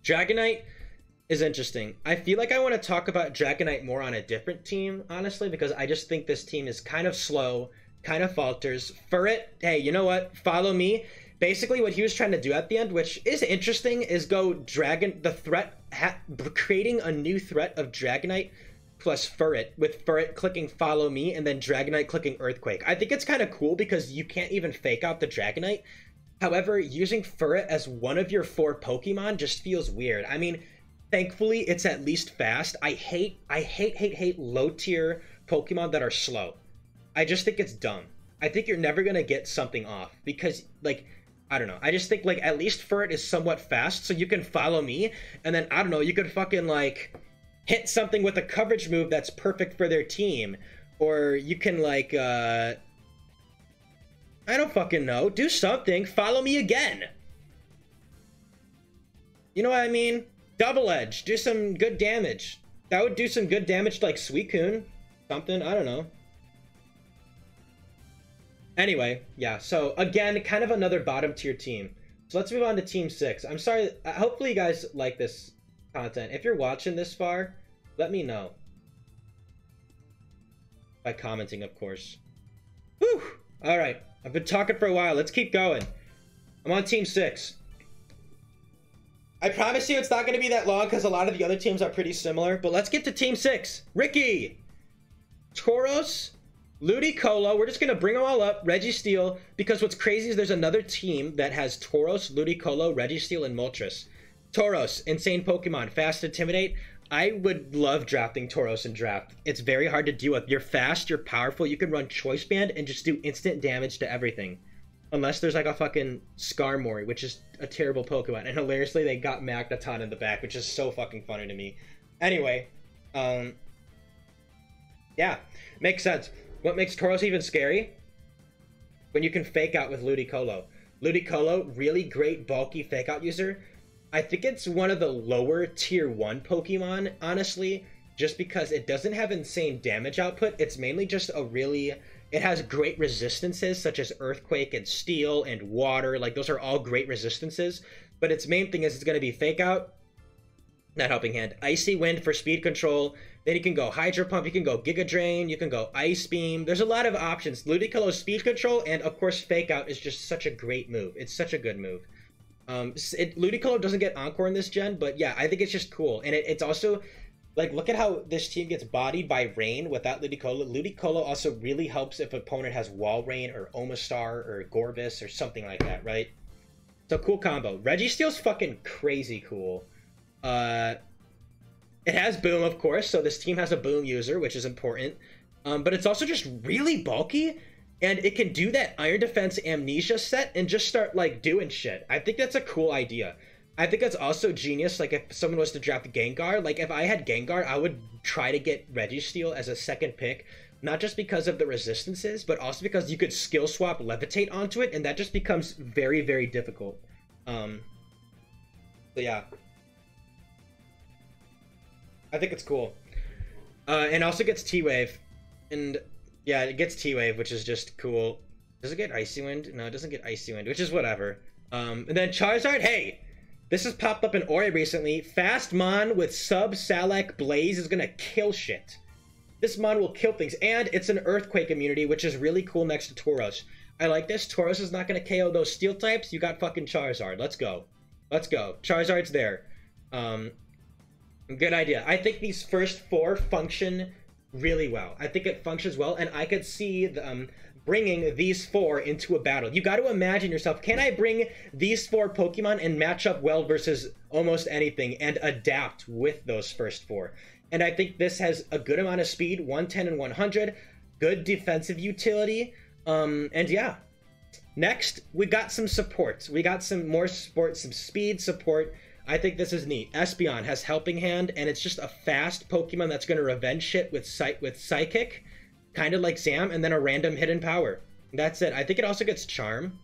Dragonite is interesting. I feel like I want to talk about Dragonite more on a different team, honestly, because I just think this team is kind of slow, kind of falters. Furret, hey, you know what? Follow me. Basically, what he was trying to do at the end, which is interesting, is go creating a new threat of Dragonite plus Furret, with Furret clicking Follow Me and then Dragonite clicking Earthquake. I think it's kind of cool because you can't even fake out the Dragonite. However, using Furret as one of your 4 Pokemon just feels weird. I mean, thankfully, it's at least fast. I hate low-tier Pokemon that are slow. I just think it's dumb. I think you're never going to get something off because, like, I don't know. I just think, like, at least Furret is somewhat fast, so you can Follow Me, and then, I don't know, you could fucking, like, hit something with a coverage move that's perfect for their team. Or you can, like, I don't fucking know. Do something. Follow Me again. You know what I mean? Double Edge. Do some good damage. That would do some good damage to, like, Suicune. Something. I don't know. Anyway, yeah. So, again, kind of another bottom tier team. So let's move on to Team 6. I'm sorry. Hopefully you guys like this content. If you're watching this far, let me know. By commenting, of course. Whew! Alright. I've been talking for a while. Let's keep going. I'm on Team 6. I promise you it's not going to be that long because a lot of the other teams are pretty similar. But let's get to Team 6. Ricky! Tauros, Ludicolo. We're just going to bring them all up. Registeel. Because what's crazy is there's another team that has Tauros, Ludicolo, Registeel, and Moltres. Tauros, insane Pokemon. Fast, Intimidate. I would love drafting Tauros in draft. It's very hard to deal with. You're fast, you're powerful, you can run Choice Band and just do instant damage to everything. Unless there's like a fucking Skarmory, which is a terrible Pokemon. And hilariously, they got Magneton in the back, which is so fucking funny to me. Anyway, yeah, makes sense. What makes Tauros even scary? When you can fake out with Ludicolo. Ludicolo, really great bulky fake out user. I think it's one of the lower tier 1 Pokemon, honestly, just because it doesn't have insane damage output. It's mainly just it has great resistances, such as Earthquake and Steel and Water. Like, those are all great resistances. But its main thing is it's going to be Fake Out, not Helping Hand, Icy Wind for speed control, Then you can go Hydro Pump, you can go Giga Drain, you can go Ice Beam. There's a lot of options. Ludicolo's Speed Control, and of course Fake Out is just such a great move. It's such a good move. Ludicolo doesn't get Encore in this gen, but yeah, I think it's just cool. And it's also, like, look at how this team gets bodied by Rain without Ludicolo. Ludicolo also really helps if opponent has Wall Rain or Omastar or Gorbis or something like that, right? So cool combo. Registeel's fucking crazy cool. It has Boom, of course, so this team has a Boom user, which is important. But it's also just really bulky, and it can do that Iron Defense Amnesia set and just start, like, doing shit. I think that's a cool idea. I think that's also genius, like, if someone was to draft Gengar, like, if I had Gengar, I would try to get Registeel as a second pick, not just because of the resistances, but also because you could skill swap Levitate onto it, and that just becomes very, very difficult. So yeah. I think it's cool. And also gets T-Wave. And yeah, it gets T-Wave, which is just cool. Does it get Icy Wind? No, it doesn't get Icy Wind, which is whatever. And then Charizard, hey! This has popped up in Ori recently. Fast Mon with Sub-Salak Blaze is gonna kill shit. This Mon will kill things. And it's an Earthquake immunity, which is really cool next to Tauros. I like this. Tauros is not gonna KO those Steel types. You got fucking Charizard. Let's go. Let's go. Charizard's there. Good idea. I think these first 4 function really well. I think it functions well, and I could see bringing these 4 into a battle. You got to imagine yourself, can I bring these 4 Pokemon and match up well versus almost anything and adapt with those first 4? And I think this has a good amount of speed, 110 and 100, good defensive utility, and yeah. Next, we got some supports. We got some more support, some speed support. I think this is neat. Espeon has Helping Hand, and it's just a fast Pokemon that's going to revenge shit with Psychic, kind of like Zam, and then a random hidden power. That's it. I think it also gets Charm.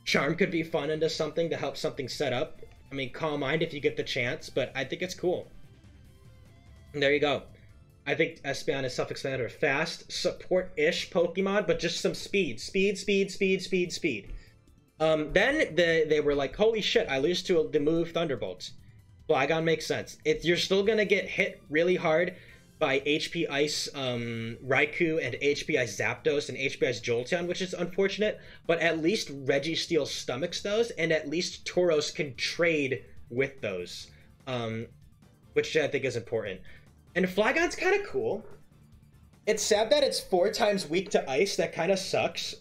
Charm could be fun into something to help something set up. I mean, Calm Mind if you get the chance, but I think it's cool. And there you go. I think Espeon is self-explanatory. Fast, support-ish Pokemon, but just some speed. Speed, speed, speed, speed, speed. Then they were like, holy shit, I lose to the move Thunderbolt. Flygon makes sense. You're still gonna get hit really hard by HP Ice Raikou and HP Ice Zapdos and HP Ice Jolteon, which is unfortunate, but at least Registeel stomachs those, and at least Tauros can trade with those, which I think is important. And Flygon's kind of cool. It's sad that it's 4 times weak to Ice. That kind of sucks.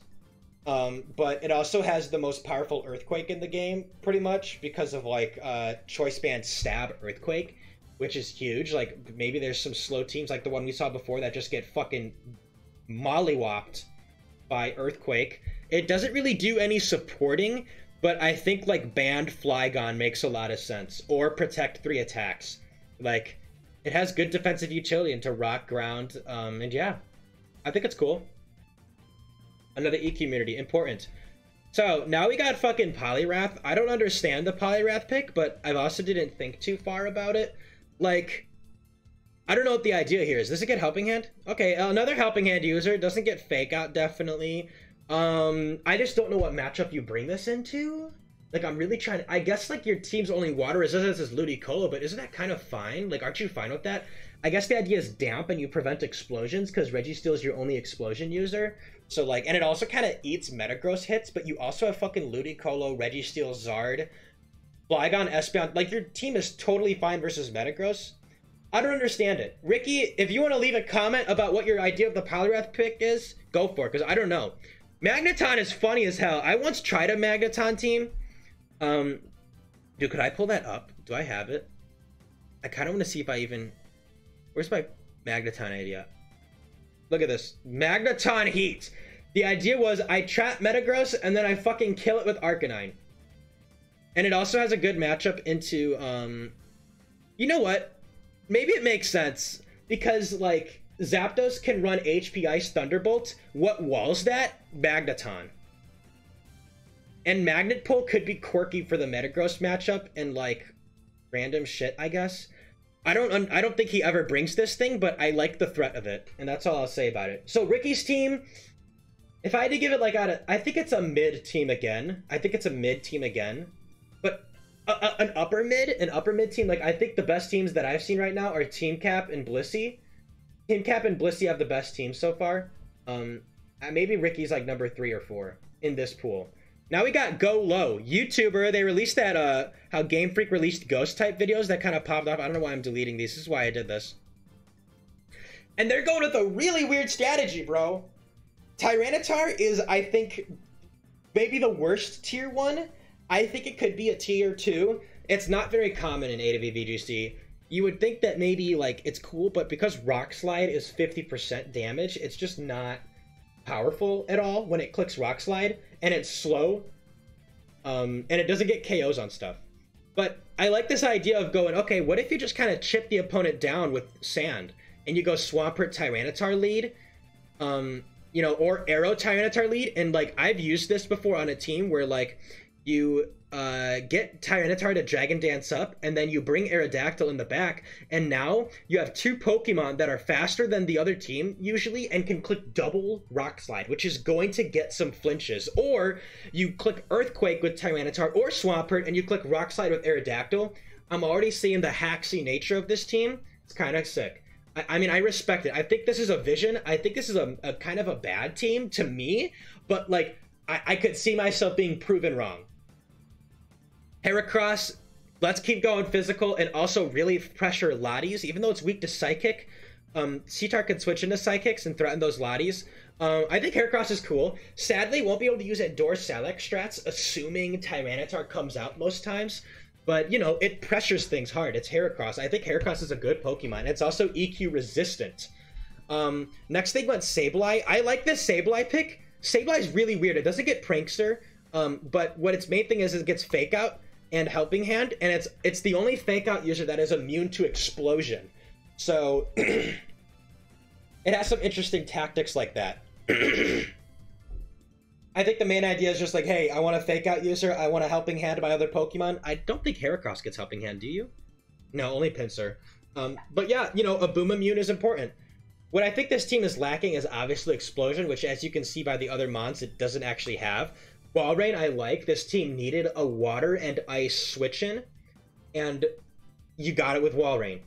But it also has the most powerful Earthquake in the game, pretty much, because of, like, Choice Band Stab Earthquake, which is huge. Like, maybe there's some slow teams, like the one we saw before, that just get fucking mollywopped by Earthquake. It doesn't really do any supporting, but I think, like, Banned Flygon makes a lot of sense. Or Protect 3 attacks. Like, it has good defensive utility into Rock, Ground, and yeah. I think it's cool. Another E community, important. So now we got fucking Poliwrath. I don't understand the Poliwrath pick, but I also didn't think too far about it. Like, I don't know what the idea here is. Does it get Helping Hand? Okay, another Helping Hand user. Doesn't get Fake Out, definitely. I just don't know what matchup you bring this into. Like, I'm really trying to... I guess, like, your team's only water resistance is Ludicolo, but isn't that kind of fine? Like, aren't you fine with that? I guess the idea is damp and you prevent explosions, because Registeel is your only explosion user. So, like, and it also kind of eats Metagross hits, but you also have fucking Ludicolo, Registeel, Zard, Flygon, Espeon. Like, your team is totally fine versus Metagross. I don't understand it. Ricky, if you want to leave a comment about what your idea of the Poliwrath pick is, go for it, because I don't know. Magneton is funny as hell. I once tried a Magneton team. Dude, could I pull that up? Do I have it? I kind of want to see if I even... Where's my Magneton idea? Look at this. Magneton Heat! The idea was I trap Metagross and then I fucking kill it with Arcanine. And it also has a good matchup into, you know what? Maybe it makes sense. Because, like, Zapdos can run HP Ice Thunderbolt. What walls that? Magneton. And Magnet Pull could be quirky for the Metagross matchup and, like, random shit, I guess. I don't think he ever brings this thing, but I like the threat of it, and that's all I'll say about it. So Ricky's team, if I had to give it, like, I think it's a mid team again. I think it's a mid team again, but an upper mid team. Like, I think the best teams that I've seen right now are TeamCap and Blisy. TeamCap and Blisy have the best teams so far. Maybe Ricky's like number 3 or 4 in this pool. Now we got Goh-Low, YouTuber. They released that, how Game Freak released ghost type videos that kind of popped up. I don't know why I'm deleting these. This is why I did this. And they're going with a really weird strategy, bro. Tyranitar is, I think, maybe the worst tier 1. I think it could be a tier 2. It's not very common in ADV VGC. You would think that maybe, like, it's cool, but because Rock Slide is 50% damage, it's just not powerful at all when it clicks Rock Slide, and it's slow, and it doesn't get KOs on stuff. But I like this idea of going, okay, what if you just kind of chip the opponent down with sand, and you go Swampert Tyranitar lead, you know, or Arrow Tyranitar lead, and, like, I've used this before on a team where, like, you get Tyranitar to Dragon Dance up, and then you bring Aerodactyl in the back, and now you have 2 Pokemon that are faster than the other team usually and can click double Rock Slide, which is going to get some flinches. Or you click Earthquake with Tyranitar or Swampert, and you click Rock Slide with Aerodactyl. I'm already seeing the hacksy nature of this team. It's kind of sick. I mean, I respect it. I think this is a vision. I think this is a kind of a bad team to me, but, like, I could see myself being proven wrong. Heracross, let's keep going physical and also really pressure Lotties. Even though it's weak to Psychic, Seatar can switch into Psychics and threaten those Lotties. I think Heracross is cool. Sadly, won't be able to use it Door Salak strats, assuming Tyranitar comes out most times. But, you know, it pressures things hard. It's Heracross. I think Heracross is a good Pokemon. It's also EQ resistant. Next thing went Sableye. I like this Sableye pick. Sableye is really weird. It doesn't get Prankster, but what its main thing is it gets Fake Out and Helping Hand, and it's the only Fake Out user that is immune to Explosion. So it has some interesting tactics like that. I think the main idea is just like, hey, I want a Fake Out user, I want a Helping Hand by other Pokemon. I don't think Heracross gets Helping Hand, do you? No, only Pinsir. But yeah, you know, a Boom Immune is important. What I think this team is lacking is obviously Explosion, which, as you can see by the other mons, it doesn't actually have. Walrein, I like. This team needed a Water and Ice switch-in, and you got it with Walrein.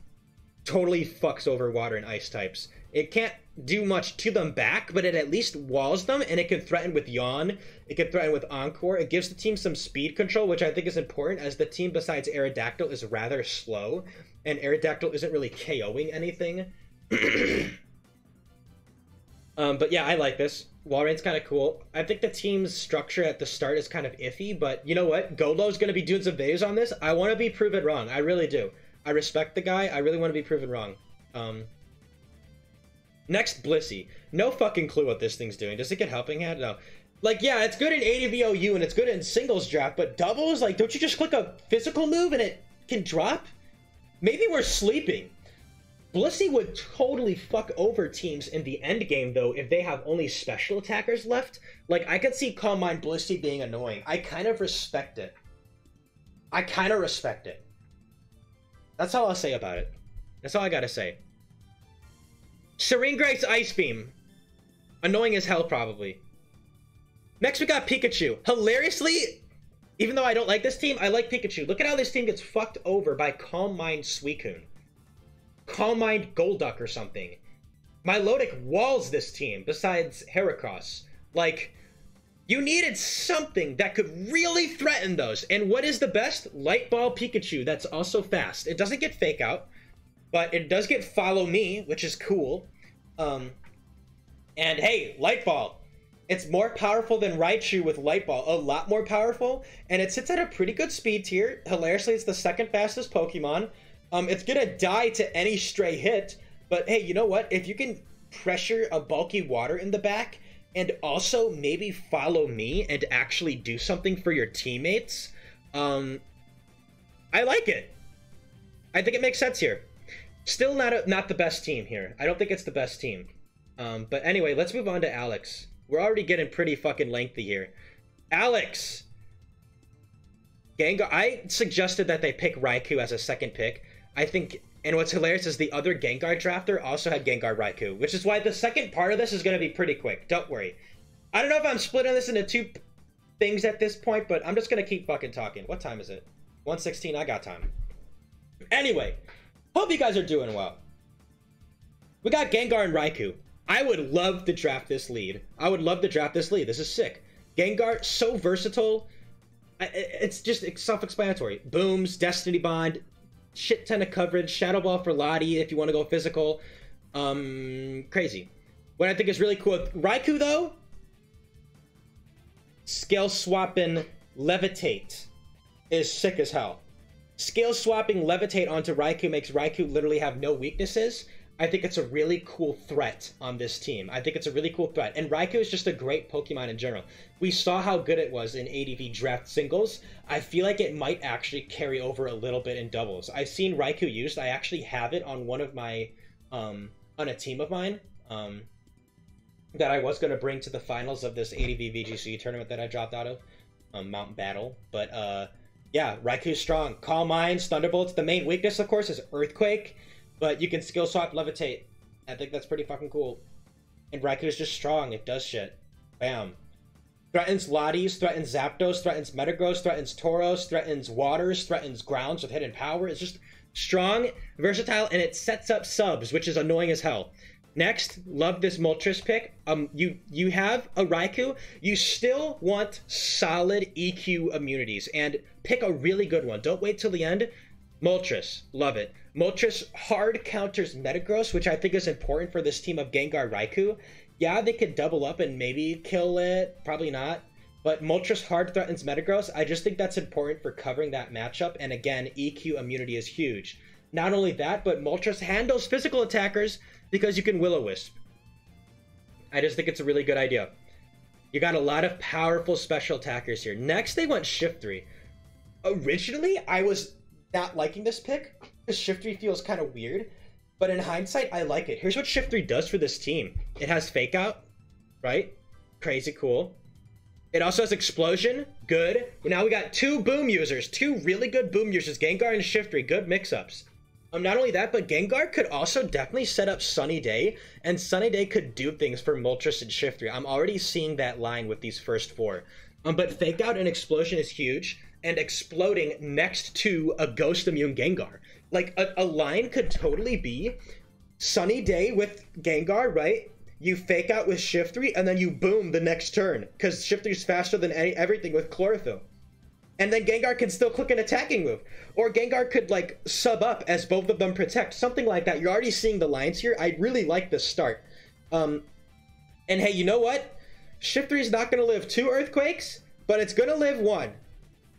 Totally fucks over Water and Ice types. It can't do much to them back, but it at least walls them, and it can threaten with Yawn. It can threaten with Encore. It gives the team some speed control, which I think is important, as the team, besides Aerodactyl, is rather slow, and Aerodactyl isn't really KOing anything. But yeah, I like this. Walrein's kind of cool. I think the team's structure at the start is kind of iffy, but you know what? Goh-Low's going to be doing some videos on this. I want to be proven wrong. I really do. I respect the guy. I really want to be proven wrong. Next, Blisy. No fucking clue what this thing's doing. Does it get Helping Hand? No. Like, yeah, it's good in ADVOU and it's good in singles draft, but doubles? Like, don't you just click a physical move and it can drop? Maybe we're sleeping. Blisy would totally fuck over teams in the end game, though, if they have only special attackers left. Like, I could see Calm Mind Blisy being annoying. I kind of respect it. I kind of respect it. That's all I'll say about it. That's all I gotta say. Serene Grace Ice Beam. Annoying as hell, probably. Next, we got Pikachu. Hilariously, even though I don't like this team, I like Pikachu. Look at how this team gets fucked over by Calm Mind Suicune. Calm Mind Golduck or something. Milotic walls this team, besides Heracross. Like, you needed something that could really threaten those. And what is the best? Light Ball Pikachu, that's also fast. It doesn't get Fake Out, but it does get Follow Me, which is cool. And hey, Light Ball. It's more powerful than Raichu with Light Ball. A lot more powerful. And it sits at a pretty good speed tier. Hilariously, it's the second fastest Pokemon. It's gonna die to any stray hit, but hey, you know what? If you can pressure a bulky Water in the back and also maybe Follow Me and actually do something for your teammates, I like it. I think it makes sense here. Still not the best team here. I don't think it's the best team. But anyway, let's move on to Alex. We're already getting pretty fucking lengthy here. Alex! Gengar, I suggested that they pick Raikou as a second pick. I think, and what's hilarious is the other Gengar drafter also had Gengar Raikou, which is why the second part of this is going to be pretty quick. Don't worry. I don't know if I'm splitting this into two things at this point, but I'm just going to keep fucking talking. What time is it? 1:16, I got time. Anyway, hope you guys are doing well. We got Gengar and Raikou. I would love to draft this lead. This is sick. Gengar, so versatile. It's self-explanatory. Booms, Destiny Bond, shit ton of coverage, Shadow Ball for Lottie if you want to go physical. Crazy. What I think is really cool with Raikou, though, scale swapping Levitate is sick as hell. Scale swapping Levitate onto Raikou makes Raikou literally have no weaknesses. I think it's a really cool threat on this team. And Raikou is just a great Pokemon in general. We saw how good it was in ADV Draft singles. I feel like it might actually carry over a little bit in doubles. I've seen Raikou used. I actually have it on one of my, on a team of mine, that I was going to bring to the finals of this ADV VGC tournament that I dropped out of, Mountain Battle. But, yeah, Raikou's strong. Calm Minds, Thunderbolts. The main weakness, of course, is Earthquake. But you can skill swap Levitate. I think that's pretty fucking cool. And Raikou is just strong. It does shit. Bam. Threatens Lotties, threatens Zapdos, threatens Metagross, threatens Tauros, threatens Waters, threatens Grounds with hidden power. It's just strong, versatile, and it sets up subs, which is annoying as hell. Next, love this Moltres pick. You have a Raikou. You still want solid EQ immunities, and pick a really good one. Don't wait till the end. Moltres, love it. Moltres hard counters Metagross, which I think is important for this team of Gengar Raikou. Yeah, they could double up and maybe kill it. Probably not. But Moltres hard threatens Metagross. I just think that's important for covering that matchup. And again, EQ immunity is huge. Not only that, but Moltres handles physical attackers because you can Will-O-Wisp. I just think it's a really good idea. You got a lot of powerful special attackers here. Next, they went Shiftry. Originally, I was not liking this pick because Shiftry feels kind of weird, but in hindsight I like it. Here's what Shiftry does for this team. It has Fake Out, right? Crazy cool. It also has Explosion, good. Now we got two boom users, two really good boom users, Gengar and Shiftry, good mix-ups. Not only that, but Gengar could also definitely set up Sunny Day, and Sunny Day could do things for Moltres and Shiftry. I'm already seeing that line with these first four. But Fake Out and Explosion is huge, and exploding next to a Ghost Immune Gengar. Like, a line could totally be Sunny Day with Gengar, right? You Fake Out with Shiftry, and then you boom the next turn, because Shiftry's faster than everything with Chlorophyll. And then Gengar can still click an attacking move. Or Gengar could, like, sub up as both of them protect. Something like that. You're already seeing the lines here. I really like this start. And hey, you know what? Shiftry's not going to live 2 Earthquakes, but it's going to live 1.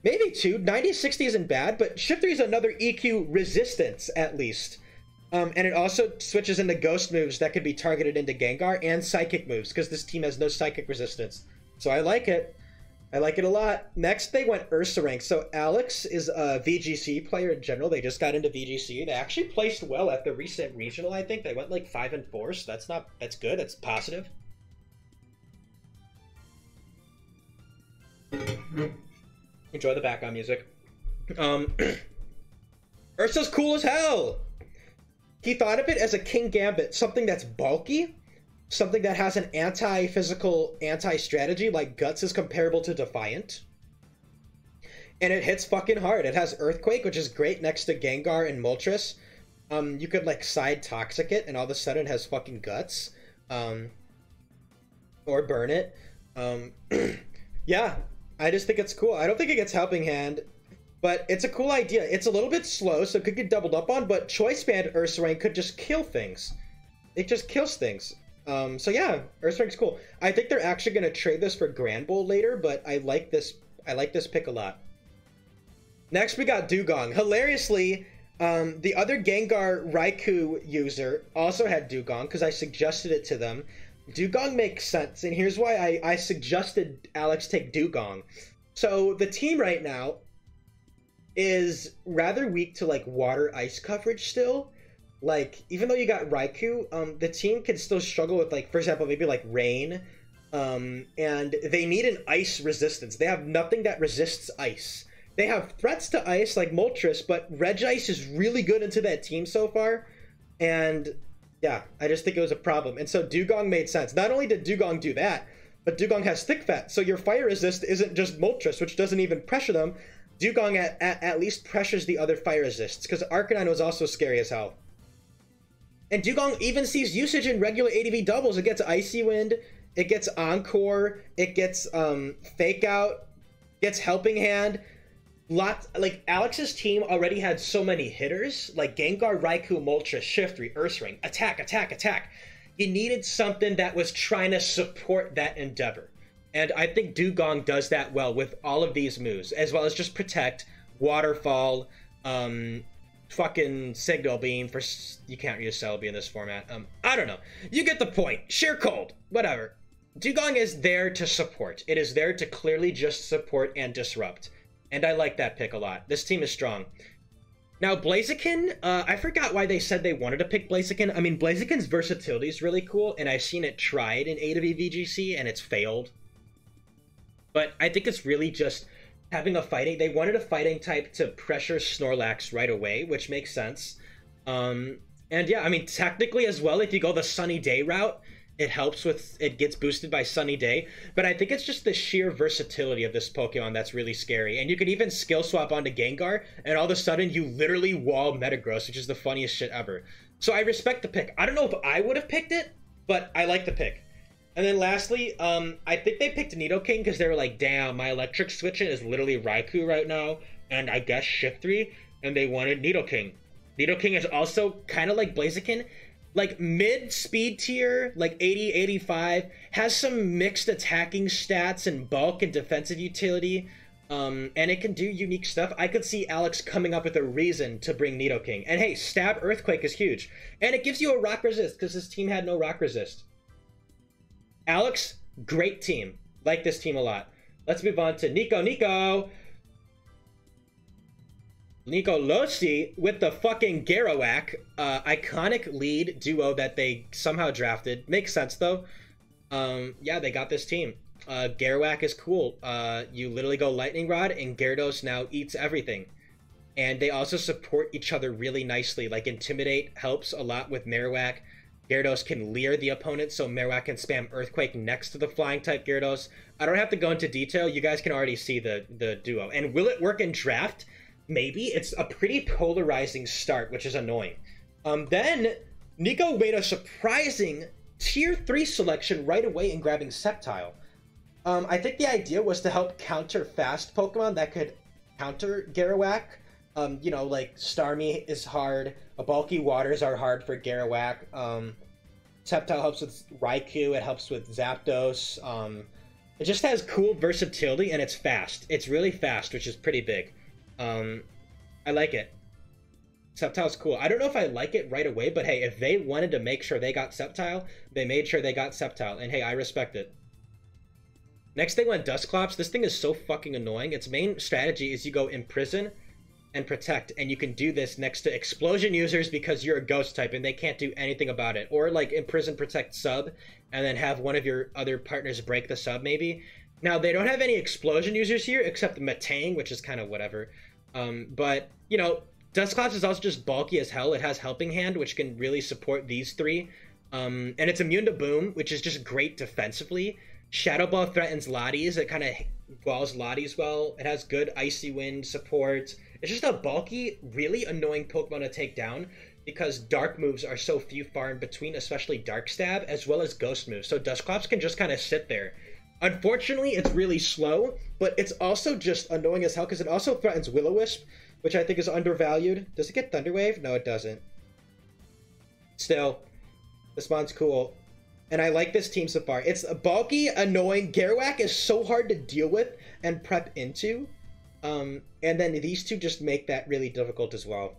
Maybe 2. 90-60 isn't bad, but Shiftry's another EQ resistance, at least. And it also switches into Ghost moves that could be targeted into Gengar, and Psychic moves, because this team has no Psychic resistance. So I like it. I like it a lot. Next, they went Ursaring. So Alex is a VGC player in general. They just got into VGC. They actually placed well at the recent regional, I think. They went like 5 and 4, so that's good. That's positive. Enjoy the background music. Ursa's cool as hell. He thought of it as a King Gambit, something that's bulky, something that has an anti-physical, anti-strategy, like Guts is comparable to Defiant. And it hits fucking hard. It has Earthquake, which is great next to Gengar and Moltres. You could like side Toxic it, and all of a sudden it has fucking Guts. Or burn it. Yeah, I just think it's cool. I don't think it gets Helping Hand, but it's a cool idea. It's a little bit slow, so it could get doubled up on, but Choice Band Ursaring could just kill things. It just kills things. So yeah, Ursaring's cool. I think they're actually going to trade this for Grand Bowl later, but I like this pick a lot. Next, we got Dugong. Hilariously, the other Gengar Raikou user also had Dugong because I suggested it to them. Dugong makes sense, and here's why I suggested Alex take Dugong. So the team right now is rather weak to like water ice coverage still. Like, even though you got Raikou, the team can still struggle with, like, for example, maybe like rain, and they need an ice resistance. They have nothing that resists ice. They have threats to ice like Moltres, but Regice is really good into that team so far, and yeah, I just think it was a problem. And so Dugong made sense. Not only did Dugong do that, but Dugong has Thick Fat, so your fire resist isn't just Moltres, which doesn't even pressure them. Dugong at least pressures the other fire resists, because Arcanine was also scary as hell. And Dugong even sees usage in regular ADV doubles. It gets Icy Wind, it gets Encore, it gets Fake Out, gets Helping Hand. Lots, like, Alex's team already had so many hitters, like Gengar, Raikou, Moltres, Shiftry, Ursaring, attack, attack, attack. You needed something that was trying to support that endeavor. And I think Dugong does that well with all of these moves, as well as just Protect, Waterfall, fucking Signal Beam for... You can't use Celebi in this format. I don't know. You get the point. Sheer Cold. Whatever. Dugong is there to support. It is there to clearly just support and disrupt. And I like that pick a lot. This team is strong. Now, Blaziken, I forgot why they said they wanted to pick Blaziken. I mean, Blaziken's versatility is really cool, and I've seen it tried in ADV VGC, and it's failed. But I think it's really just having a fighting... They wanted a fighting type to pressure Snorlax right away, which makes sense. And yeah, I mean, technically as well, if you go the Sunny Day route, it helps with... It gets boosted by Sunny Day. But I think it's just the sheer versatility of this Pokemon that's really scary. And you could even skill swap onto Gengar, and all of a sudden you literally wall Metagross, which is the funniest shit ever. So I respect the pick. I don't know if I would have picked it, but I like the pick. And then lastly, I think they picked Nidoking because they were like, damn, my electric switching is literally Raikou right now, and I guess Shiftry, and they wanted Nidoking. Nidoking is also kind of like Blaziken, like mid speed tier, like 80, 85, has some mixed attacking stats and bulk and defensive utility, and it can do unique stuff. I could see Alex coming up with a reason to bring Nidoking. And hey, Stab Earthquake is huge. And it gives you a Rock Resist because this team had no Rock Resist. Alex, great team. Like this team a lot. Let's move on to Nnico Losi with the fucking Garowak. Iconic lead duo that they somehow drafted. Makes sense, though. Yeah, they got this team. Garowak is cool. You literally go Lightning Rod, and Gyarados now eats everything. And they also support each other really nicely. Like, Intimidate helps a lot with Marowak. Gyarados can leer the opponent, so Marowak can spam Earthquake next to the Flying-type Gyarados. I don't have to go into detail. You guys can already see the duo. And will it work in Draft? Maybe. It's a pretty polarizing start, which is annoying. Then, Nnico made a surprising Tier 3 selection right away in grabbing Sceptile. I think the idea was to help counter fast Pokemon that could counter Garowak. You know, like, Starmie is hard. Bulky Waters are hard for Garowak. Sceptile helps with Raikou. It helps with Zapdos. It just has cool versatility, and it's fast. It's really fast, which is pretty big. I like it. Sceptile's cool. I don't know if I like it right away, but hey, if they wanted to make sure they got Sceptile, they made sure they got Sceptile, and hey, I respect it. Next thing went Dusclops. This thing is so fucking annoying. Its main strategy is you go Imprison and Protect, and you can do this next to Explosion users because you're a Ghost type and they can't do anything about it. Or like Imprison, Protect, Sub, and then have one of your other partners break the sub maybe. Now, they don't have any Explosion users here except Metang, which is kind of whatever. But, you know, Dusclops is also just bulky as hell. It has Helping Hand, which can really support these three. And it's immune to Boom, which is just great defensively. Shadow Ball threatens Lotties. It kind of walls Lotties well. It has good Icy Wind support. It's just a bulky, really annoying Pokemon to take down because Dark moves are so few far in between, especially Dark Stab, as well as Ghost moves. So Dusclops can just kind of sit there. Unfortunately, it's really slow, but it's also just annoying as hell because it also threatens Will-O-Wisp, which I think is undervalued. Does it get Thunder Wave? No, it doesn't. Still, this mon's cool. And I like this team so far. It's bulky, annoying. Garowak is so hard to deal with and prep into. And then these two just make that really difficult as well.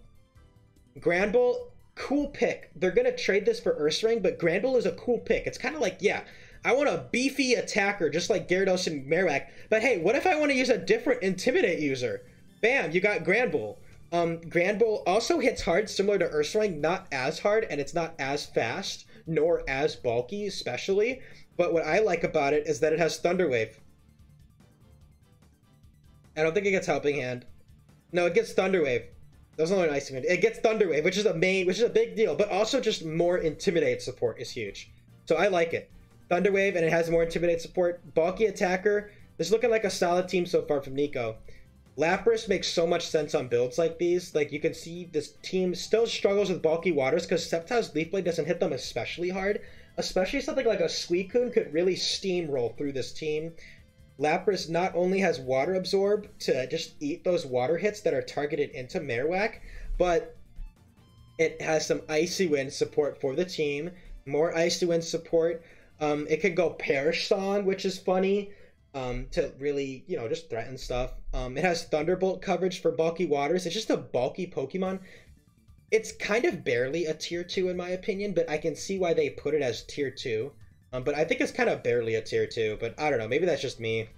Granbull, cool pick. They're going to trade this for Ursaring, but Granbull is a cool pick. It's kind of like, yeah, I want a beefy attacker just like Gyarados and Marowak. But hey, what if I want to use a different Intimidate user? Bam, you got Granbull. Granbull also hits hard, similar to Ursaring, not as hard, and it's not as fast, nor as bulky, especially. But what I like about it is that it has Thunder Wave. I don't think it gets Helping Hand. No, it gets Thunder Wave. That was only an Icy Wind. It gets Thunder Wave, which is a big deal, but also just more Intimidate support is huge. So I like it. Thunder Wave, and it has more Intimidate support. Bulky attacker. This is looking like a solid team so far from Nnico. Lapras makes so much sense on builds like these. Like, you can see this team still struggles with bulky waters because Sceptile's Leaf Blade doesn't hit them especially hard. Especially something like a Suicune could really steamroll through this team. Lapras not only has Water Absorb to just eat those water hits that are targeted into Marowak, but it has some Icy Wind support for the team. More Icy Wind support. It could go Perish Song, which is funny, to really, you know, just threaten stuff. It has Thunderbolt coverage for bulky waters. It's just a bulky Pokemon. It's kind of barely a tier 2 in my opinion, but I can see why they put it as tier 2. But I think it's kind of barely a tier 2, but I don't know, maybe that's just me.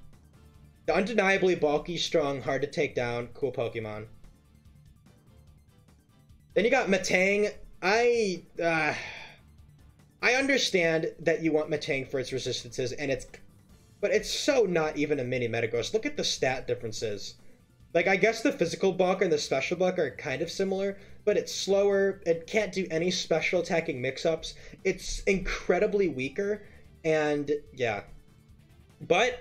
Undeniably bulky, strong, hard to take down, cool Pokemon. Then you got Metang. I understand that you want Metang for its resistances, but it's so not even a mini Metagross. Look at the stat differences. Like, I guess the physical bulk and the special bulk are kind of similar, but it's slower, it can't do any special attacking mix-ups, it's incredibly weaker, and yeah. But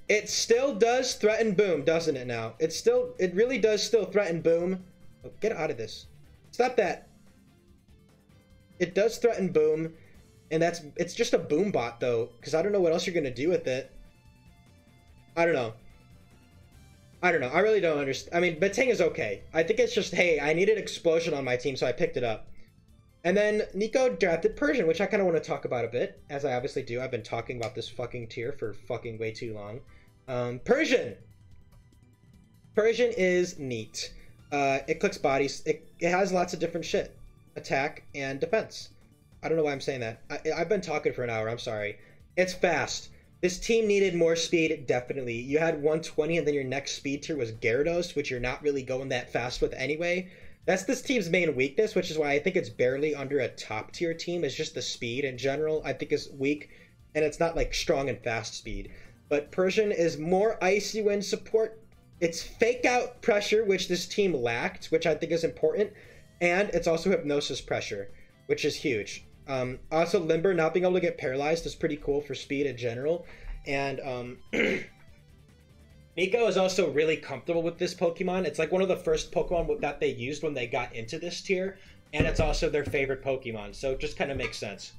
it still does threaten Boom, doesn't it now? It really does still threaten Boom. Oh, get out of this. Stop that. It does threaten Boom, and it's just a Boom bot though, because I don't know what else you're gonna do with it. I don't know. I really don't understand. I mean, Metang is okay. I think it's just, hey, I needed Explosion on my team, so I picked it up. And then Nnico drafted Persian, which I kind of want to talk about a bit, as I obviously do. I've been talking about this fucking tier for fucking way too long. Persian! Persian is neat. It clicks bodies. It has lots of different shit. Attack and defense. I don't know why I'm saying that. I've been talking for an hour, I'm sorry. It's fast. This team needed more speed, definitely. You had 120, and then your next speed tier was Gyarados, which you're not really going that fast with anyway. That's this team's main weakness, which is why I think it's barely under a top tier team. It's just the speed in general, I think, is weak, and it's not like strong and fast speed. But Persian is more Icy Wind support. It's fake out pressure, which this team lacked, which I think is important, and it's also hypnosis pressure, which is huge. Also, Limber not being able to get paralyzed is pretty cool for speed in general. And Nnico is also really comfortable with this Pokemon. It's like one of the first Pokemon that they used when they got into this tier. And it's also their favorite Pokemon. So it just kind of makes sense.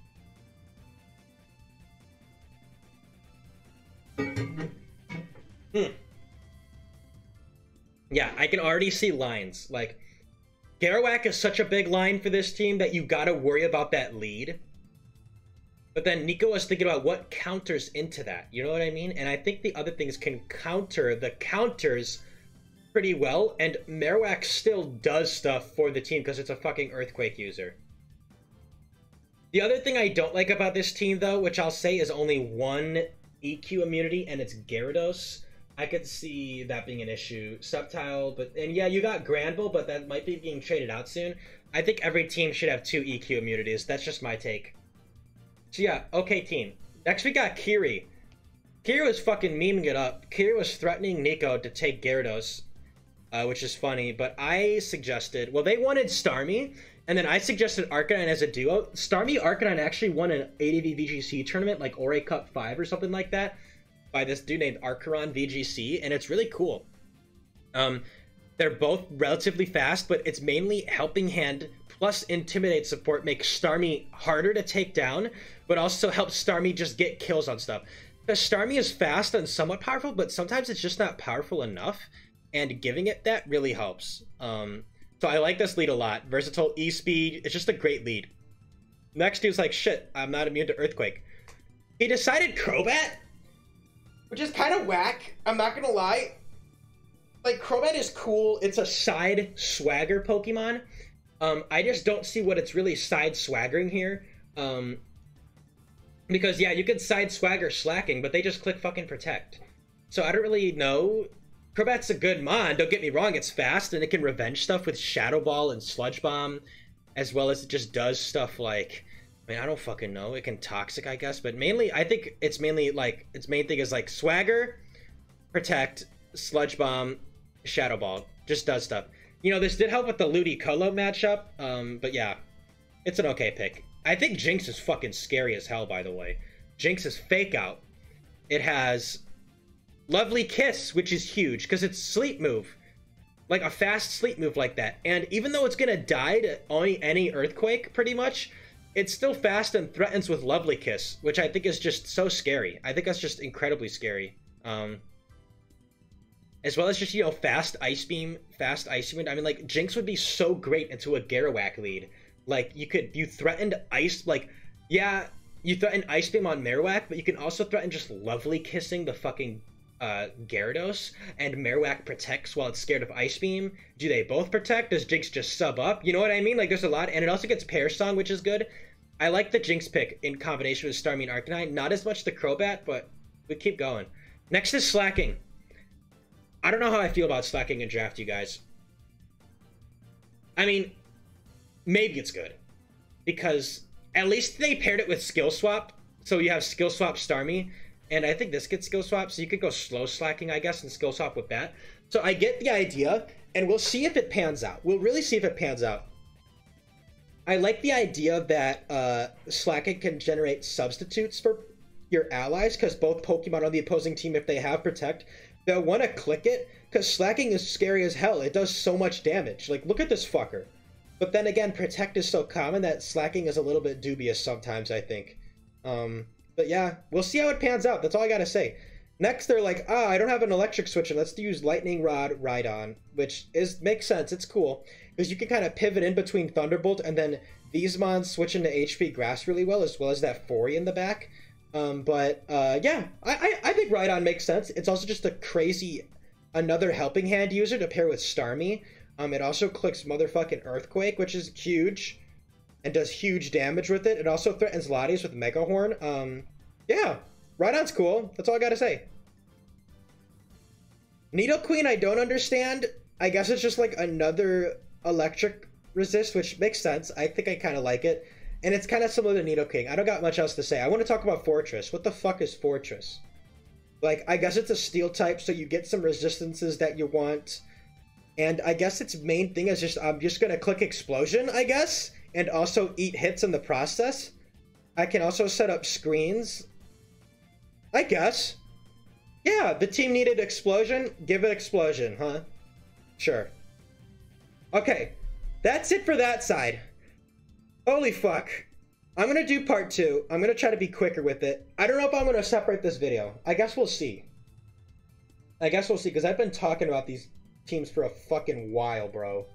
Yeah, I can already see lines. Like, Marowak is such a big line for this team that you gotta worry about that lead. But then Nnico was thinking about what counters into that. You know what I mean? And I think the other things can counter the counters pretty well. And Marowak still does stuff for the team because it's a fucking Earthquake user. The other thing I don't like about this team, though, which I'll say is only one EQ immunity, and it's Gyarados. I could see that being an issue. Subtile, and yeah, you got Granville, but that might be being traded out soon. I think every team should have 2 EQ immunities. That's just my take. So yeah, okay team. Next we got Kiri. Kiri was fucking memeing it up. Kiri was threatening Nnico to take Gyarados, which is funny, but I suggested, well, they wanted Starmie, and then I suggested Arcanine as a duo. Starmie Arcanine actually won an ADV VGC tournament, like Ore Cup 5 or something like that, by this dude named Arcaron VGC, and it's really cool. They're both relatively fast, but it's mainly Helping Hand plus Intimidate support makes Starmie harder to take down, but also helps Starmie just get kills on stuff. Because Starmie is fast and somewhat powerful, but sometimes it's just not powerful enough, and giving it that really helps. So I like this lead a lot. Versatile, E-Speed, it's just a great lead. Next dude's like, shit, I'm not immune to Earthquake. He decided Crobat? Which is kind of whack, I'm not gonna lie. Like, Crobat is cool, it's a side swagger Pokemon. I just don't see what it's really side swaggering here. Because, yeah, you can side swagger Slacking, but they just click fucking Protect. So I don't really know. Crobat's a good mon, don't get me wrong, it's fast, and it can revenge stuff with Shadow Ball and Sludge Bomb, as well as it just does stuff like, I mean, I don't fucking know, it can Toxic, I guess, but mainly, I think it's mainly, like, its main thing is, like, Swagger, Protect, Sludge Bomb, Shadow Ball, just does stuff. You know, this did help with the Ludicolo matchup, but yeah, it's an okay pick. I think Jinx is fucking scary as hell, by the way. Jinx is Fake Out. It has Lovely Kiss, which is huge, because it's Sleep Move. like a fast sleep move like that. And even though it's gonna die to any earthquake, pretty much, it's still fast and threatens with Lovely Kiss, which I think is just so scary. I think that's just incredibly scary. As well as just, you know, fast Ice Beam. I mean, like, Jinx would be so great into a Garowak lead. Like, you threatened Ice, like, yeah, you threaten Ice Beam on Marowak, but you can also threaten just Lovely Kissing the fucking Gyarados, and Marowak protects while it's scared of Ice Beam. Do they both protect? Does Jinx just sub up? You know what I mean? Like, there's a lot, and it also gets Pear Song, which is good. I like the Jinx pick in combination with Starmie and Arcanine. Not as much the Crobat, but we keep going. Next is Slacking. I don't know how I feel about Slacking in draft, you guys. I mean, maybe it's good. Because at least they paired it with Skill Swap. So you have Skill Swap Starmie. And I think this gets Skill Swap. So you could go slow Slacking, I guess, and Skill Swap with that. So I get the idea. And we'll see if it pans out. We'll really see if it pans out. I like the idea that Slacking can generate substitutes for your allies. Because both Pokemon on the opposing team, if they have Protect, they'll want to click it. Because Slacking is scary as hell. It does so much damage. Like, look at this fucker. But then again, Protect is so common that Slacking is a little bit dubious sometimes, I think. But yeah, we'll see how it pans out. That's all I gotta say. Next, they're like, I don't have an electric switch, and let's use Lightning Rod Rhydon, which makes sense. It's cool. Because you can kind of pivot in between Thunderbolt, and then these mons switch into HP Grass really well as that Fori in the back. Yeah, I think Rhydon makes sense. It's also just a crazy, another Helping Hand user to pair with Starmie. It also clicks motherfucking Earthquake, which is huge, and does huge damage with it. It also threatens Latias with Mega Horn. Yeah, Rhydon's cool. That's all I gotta say. Nidoqueen, I don't understand. I guess it's just like another electric resist, which makes sense. I think I kind of like it. And it's kind of similar to Nidoking. I don't got much else to say. I want to talk about Fortress. What the fuck is Fortress? Like, I guess it's a steel type, so you get some resistances that you want. And I guess its main thing is just, I'm just going to click Explosion, I guess. And also eat hits in the process. I can also set up screens. I guess. Yeah, the team needed Explosion. Give it Explosion, huh? Sure. Okay, that's it for that side. Holy fuck. I'm gonna do part 2. I'm gonna try to be quicker with it. I don't know if I'm gonna separate this video. I guess we'll see. Because I've been talking about these teams for a fucking while, bro.